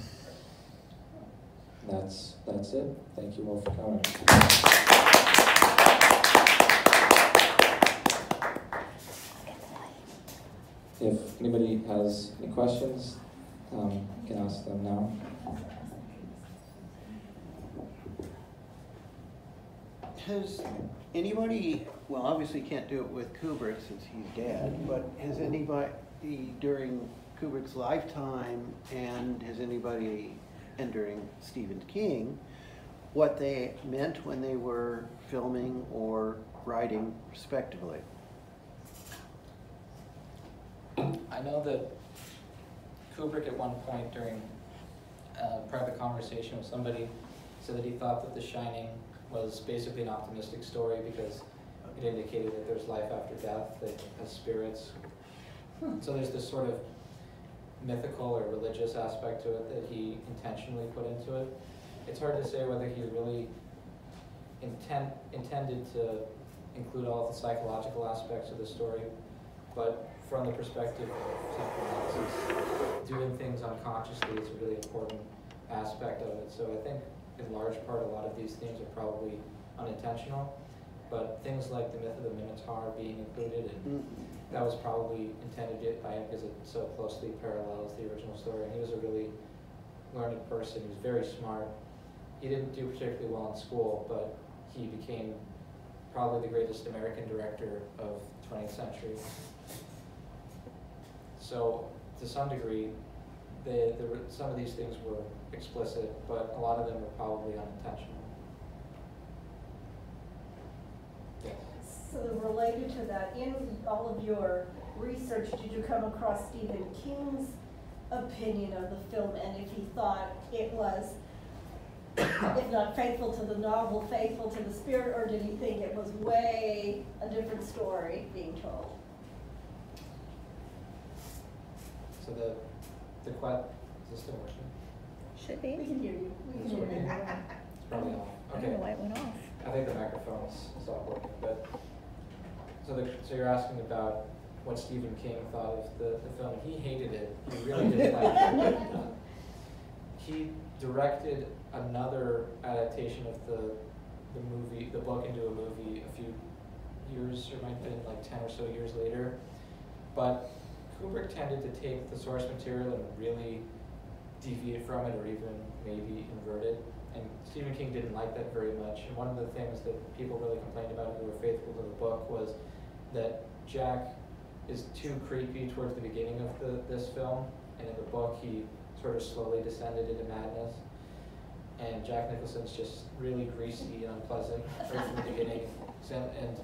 That's it. Thank you all for coming. If anybody has any questions, you can ask them now. Has anybody, well, obviously can't do it with Kubrick since he's dead, but has anybody during Kubrick's lifetime and during Stephen King, what they meant when they were filming or writing respectively? I know that Kubrick at one point during a private conversation with somebody said that he thought that The Shining was basically an optimistic story because it indicated that there's life after death, that has spirits. So there's this sort of mythical or religious aspect to it that he intentionally put into it. It's hard to say whether he really intended to include all the psychological aspects of the story, but from the perspective of psychoanalysis, doing things unconsciously is a really important aspect of it. So I think in large part a lot of these themes are probably unintentional, but things like the myth of the Minotaur being included, and that was probably intended by him because it so closely parallels the original story. And he was a really learned person. He was very smart. He didn't do particularly well in school, but he became probably the greatest American director of the 20th century. So to some degree, some of these things were explicit, but a lot of them were probably unintentional. Yes. So related to that, in all of your research, did you come across Stephen King's opinion of the film, and if he thought it was, if not faithful to the novel, faithful to the spirit, or did he think it was way a different story being told? So the is this still working? Should be. We can hear you. We can hear you. It's probably off. I don't know why it went off. I think the microphone's stopped working, but so you're asking about what Stephen King thought of the film. He hated it. He really didn't like it. He directed another adaptation of the book into a movie a few years, or might have been like 10 or so years later. But Kubrick tended to take the source material and really deviate from it, or even maybe invert it. And Stephen King didn't like that very much. And one of the things that people really complained about who were faithful to the book was that Jack is too creepy towards the beginning of this film, and in the book he sort of slowly descended into madness. And Jack Nicholson's just really greasy and unpleasant right from the beginning. And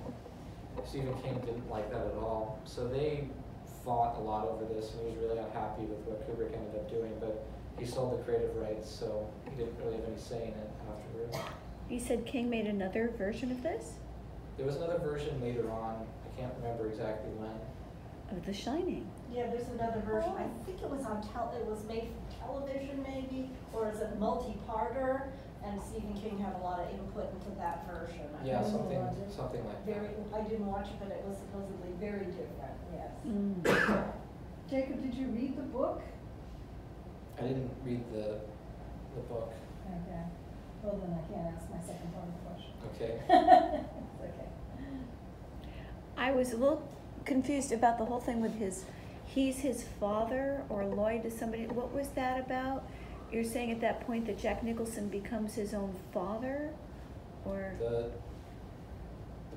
Stephen King didn't like that at all. So they fought a lot over this, and he was really unhappy with what Kubrick ended up doing, but he sold the creative rights, so he didn't really have any say in it afterwards. You said King made another version of this? There was another version later on, I can't remember exactly when. Of The Shining? Yeah, there's another version. I think it was it was made for television maybe, or is it multi-parter? And Stephen King had a lot of input into that version. Yeah, something like that. I didn't watch it, but it was supposedly very different, yes. Jacob, did you read the book? I didn't read the book. Okay. Well, then I can't ask my second part of the question. Okay. Okay. I was a little confused about the whole thing with he's his father, or Lloyd is somebody. What was that about? You're saying at that point that Jack Nicholson becomes his own father, or? The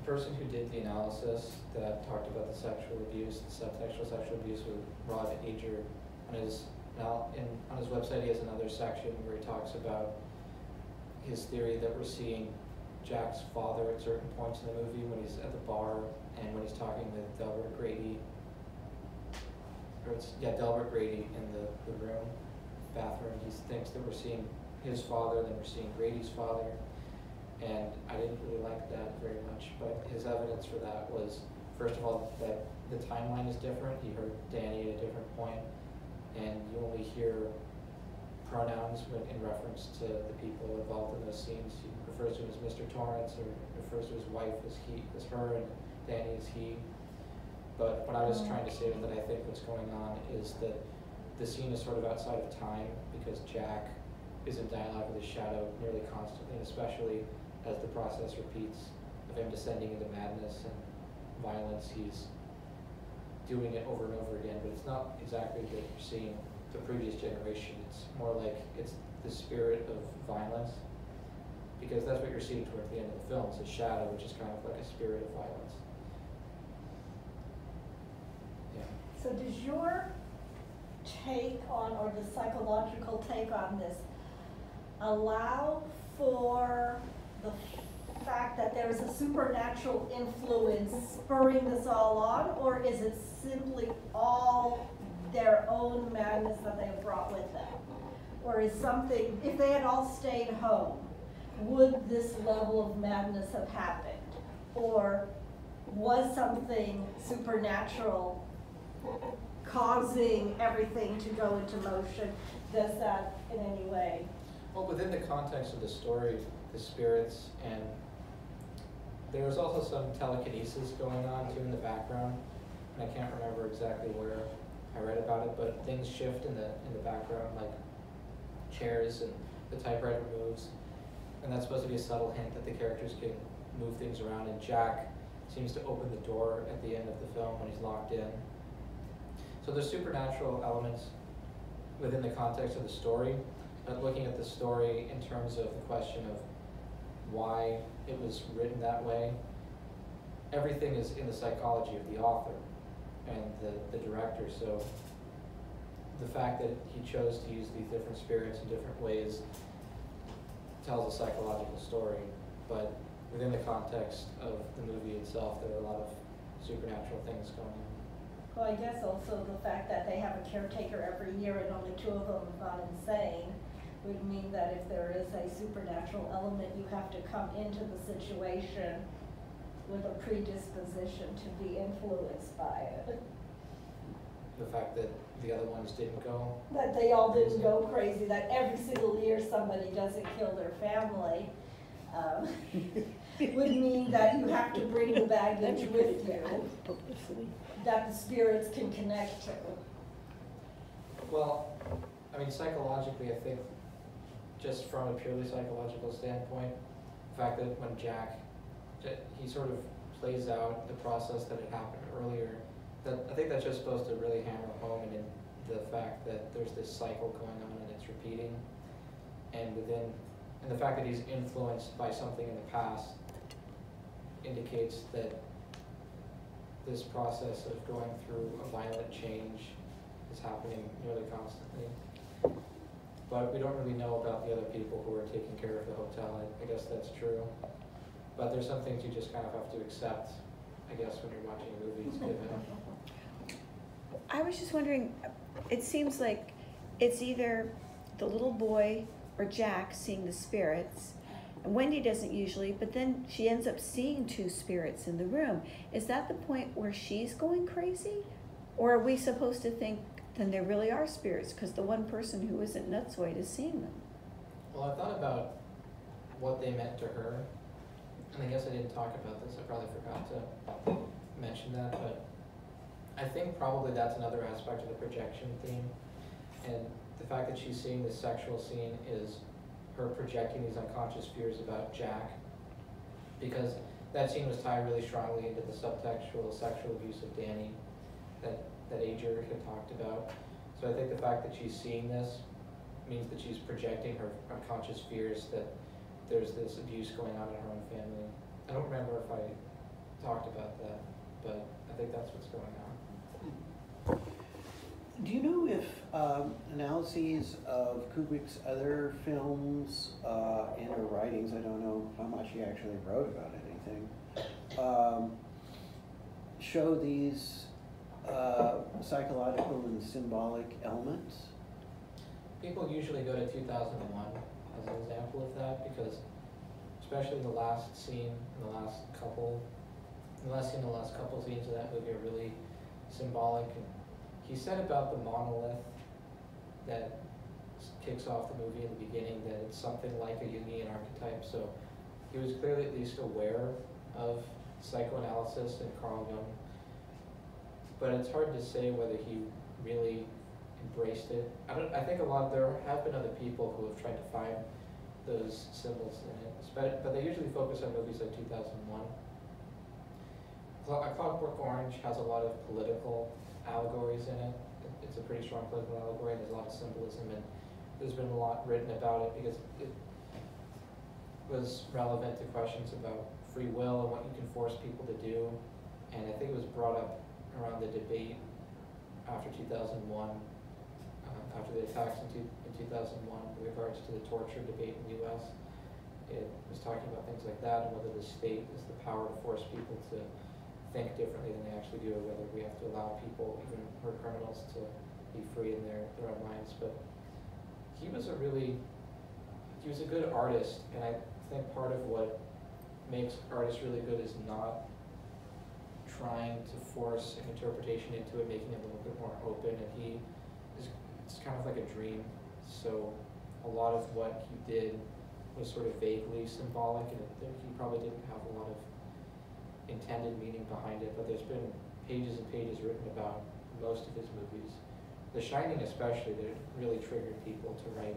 person who did the analysis that talked about the sexual abuse, the subtextual sexual abuse, was Rod Ager. On his website, he has another section where he talks about his theory that we're seeing Jack's father at certain points in the movie, when he's at the bar and when he's talking with Delbert Grady, Delbert Grady in the room, bathroom. He thinks that we're seeing his father, then we're seeing Grady's father, and I didn't really like that very much, but his evidence for that was, first of all, that the timeline is different. He heard Danny at a different point, and you only hear pronouns in reference to the people involved in those scenes. He refers to him as Mr. Torrance, or refers to his wife as her, and Danny as he. But what I was trying to say was that I think what's going on is that the scene is sort of outside of time, because Jack is in dialogue with his shadow nearly constantly, and especially as the process repeats of him descending into madness and violence, he's doing it over and over again. But it's not exactly that you're seeing the previous generation. It's more like it's the spirit of violence, because that's what you're seeing toward the end of the film. It's a shadow, which is kind of like a spirit of violence. Yeah. So does your take on, or the psychological take on this, allow for the fact that there is a supernatural influence spurring this all on, or is it simply all their own madness that they have brought with them? Or is something, if they had all stayed home, would this level of madness have happened? Or was something supernatural causing everything to go into motion? Does that in any way? Well, within the context of the story, the spirits, and there was also some telekinesis going on too in the background, and I can't remember exactly where I read about it, but things shift in the background, like chairs, and the typewriter moves, and that's supposed to be a subtle hint that the characters can move things around, and Jack seems to open the door at the end of the film when he's locked in. So there's supernatural elements within the context of the story, but looking at the story in terms of the question of why it was written that way, everything is in the psychology of the author and the director. So the fact that he chose to use these different spirits in different ways tells a psychological story, but within the context of the movie itself, there are a lot of supernatural things going on. Well, I guess also the fact that they have a caretaker every year and only 2 of them have gone insane would mean that if there is a supernatural element, you have to come into the situation with a predisposition to be influenced by it. The fact that the other ones didn't go? That they all didn't go crazy, that every single year somebody doesn't kill their family would mean that you have to bring the baggage with you that the spirits can connect to. Well, I mean, psychologically, I think, just from a purely psychological standpoint, the fact that when Jack, he sort of plays out the process that had happened earlier, that I think that's just supposed to really hammer home in the fact that there's this cycle going on and it's repeating, and the fact that he's influenced by something in the past indicates that this process of going through a violent change is happening nearly constantly. But we don't really know about the other people who are taking care of the hotel. I guess that's true. But there's some things you just kind of have to accept, I guess, when you're watching movies, given I was just wondering, it seems like it's either the little boy or Jack seeing the spirits, and Wendy doesn't usually, but then she ends up seeing two spirits in the room. Is that the point where she's going crazy? Or are we supposed to think then there really are spirits because the one person who isn't nutsoid is seeing them? Well, I thought about what they meant to her, and I guess I didn't talk about this. I probably forgot to mention that, but I think probably that's another aspect of the projection theme. And the fact that she's seeing this sexual scene is her projecting these unconscious fears about Jack, because that scene was tied really strongly into the subtextual sexual abuse of Danny that Ager had talked about. So I think the fact that she's seeing this means that she's projecting her unconscious fears that there's this abuse going on in her own family. I don't remember if I talked about that, but I think that's what's going on. Do you know if analyses of Kubrick's other films and her writings, I don't know how much he actually wrote about anything, show these psychological and symbolic elements? People usually go to 2001 as an example of that, because especially the last scene and the last couple scenes of that movie are really symbolic. And he said about the monolith that kicks off the movie in the beginning that it's something like a Jungian archetype. So he was clearly at least aware of psychoanalysis and Carl Jung. But it's hard to say whether he really embraced it. I think there have been other people who have tried to find those symbols in it, but they usually focus on movies like 2001. A Clockwork Orange has a lot of political allegories in it. It's a pretty strong political allegory, and there's a lot of symbolism, and there's been a lot written about it because it was relevant to questions about free will and what you can force people to do. And I think it was brought up around the debate after 2001, after the attacks in 2001 with regards to the torture debate in the US. It was talking about things like that and whether the state is the power to force people to think differently than they actually do, or whether we have to allow people, even who are criminals, to be free in their own minds. But he was a good artist, and I think part of what makes artists really good is not trying to force an interpretation into it, making it a little bit more open, and it's kind of like a dream. So a lot of what he did was sort of vaguely symbolic, and he probably didn't have a lot of intended meaning behind it, but there's been pages and pages written about most of his movies. The Shining especially, that really triggered people to write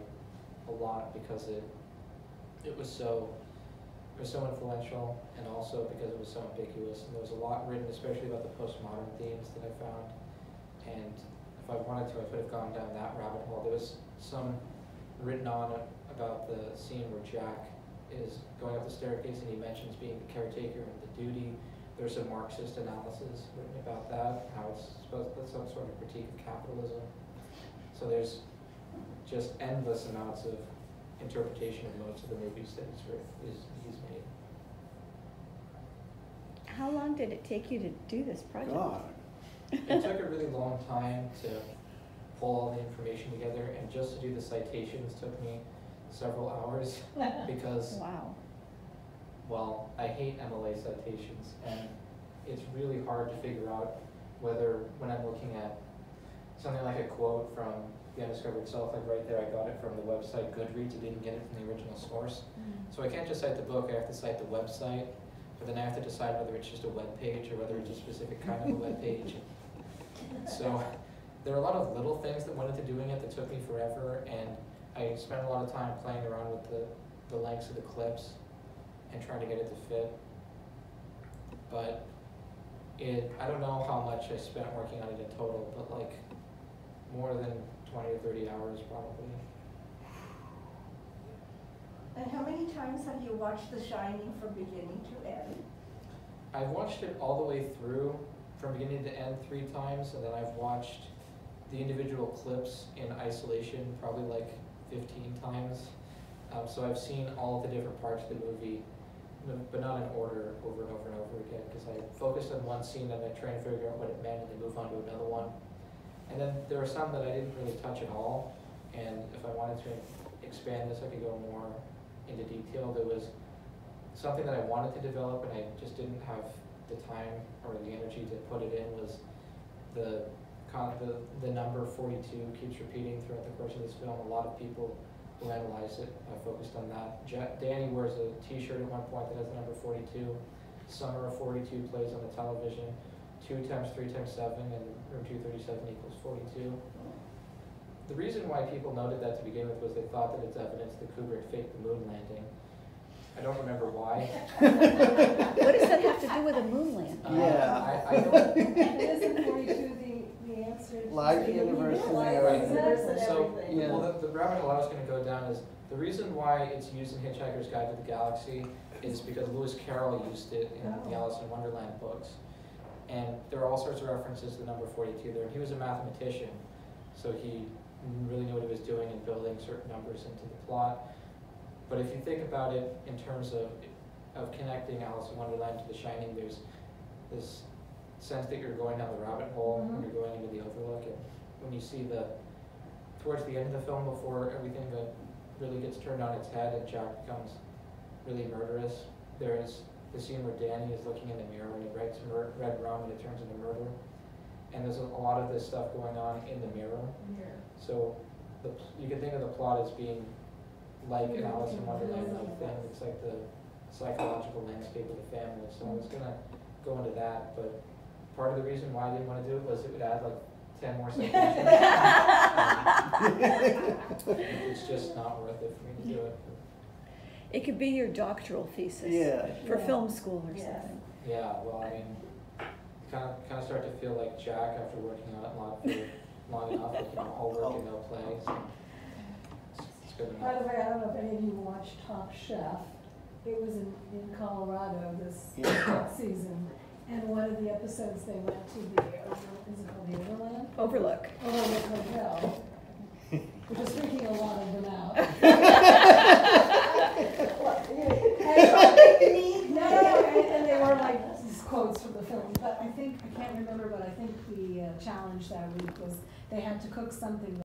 a lot because it was so influential, and also because it was so ambiguous. And there was a lot written, especially about the postmodern themes that I found. And if I wanted to, I could have gone down that rabbit hole. There was some written on about the scene where Jack is going up the staircase and he mentions being the caretaker and the duty. There's some Marxist analysis written about that, how it's some sort of critique of capitalism. So there's just endless amounts of interpretation of most of the movies that he's made. How long did it take you to do this project? God. It took a really long time to pull all the information together, and just to do the citations took me several hours because, wow. Well, I hate MLA citations, and it's really hard to figure out whether, when I'm looking at something like a quote from The Undiscovered Self, like right there, I got it from the website Goodreads. I didn't get it from the original source. So I can't just cite the book, I have to cite the website, but then I have to decide whether it's just a web page or whether it's a specific kind of a web page. So there are a lot of little things that went into doing it that took me forever, and I spent a lot of time playing around with the lengths of the clips and trying to get it to fit. But I don't know how much I spent working on it in total, but like more than 20 or 30 hours probably. And how many times have you watched The Shining from beginning to end? I've watched it all the way through, from beginning to end 3 times, and then I've watched the individual clips in isolation probably like 15 times. So I've seen all of the different parts of the movie, but not in order over and over and over again, because I focused on one scene and I try and figure out what it meant and then move on to another one. And then there are some that I didn't really touch at all, and if I wanted to expand this, I could go more into detail. There was something that I wanted to develop, and I just didn't have the time or the energy to put it in, was the number 42 keeps repeating throughout the course of this film. A lot of people who analyze it focused on that. Danny wears a t-shirt at one point that has the number 42. Summer of 42 plays on the television. 2 times 3 times 7 and room 237 equals 42. The reason why people noted that to begin with was they thought that it's evidence that Kubrick faked the moon landing. I don't remember why. What does that have to do with a moon landing? I don't. Isn't 42 the answer? Life universe and everything. So, well, the rabbit hole I was going to go down is the reason why it's used in Hitchhiker's Guide to the Galaxy is because Lewis Carroll used it in the Alice in Wonderland books. And there are all sorts of references to the number 42 there. And he was a mathematician, so he really knew what he was doing in building certain numbers into the plot. But if you think about it in terms of connecting Alice in Wonderland to The Shining, there's this sense that you're going down the rabbit hole when you're going into the Overlook. And when you see towards the end of the film, before everything really gets turned on its head and Jack becomes really murderous, there's the scene where Danny is looking in the mirror and he writes red rum and it turns into murder. And there's a lot of this stuff going on in the mirror. Yeah. So you can think of the plot as being like an Alice in Wonderland thing. It's like the psychological landscape of the family. So I was going to go into that, but part of the reason why I didn't want to do it was it would add like 10 more citations. It's just not worth it for me to do it. It could be your doctoral thesis for film school or something. Yeah, well, I mean, kind of start to feel like Jack after working on it long enough, like, all work and no play. So it's good enough. By the way, I don't know if any of you watched Top Chef. It was in Colorado this season, and one of the episodes they went to the Overlook Hotel, which is freaking a lot of them out. And they were like these quotes from the film. But I can't remember, but I think the challenge that week was they had to cook something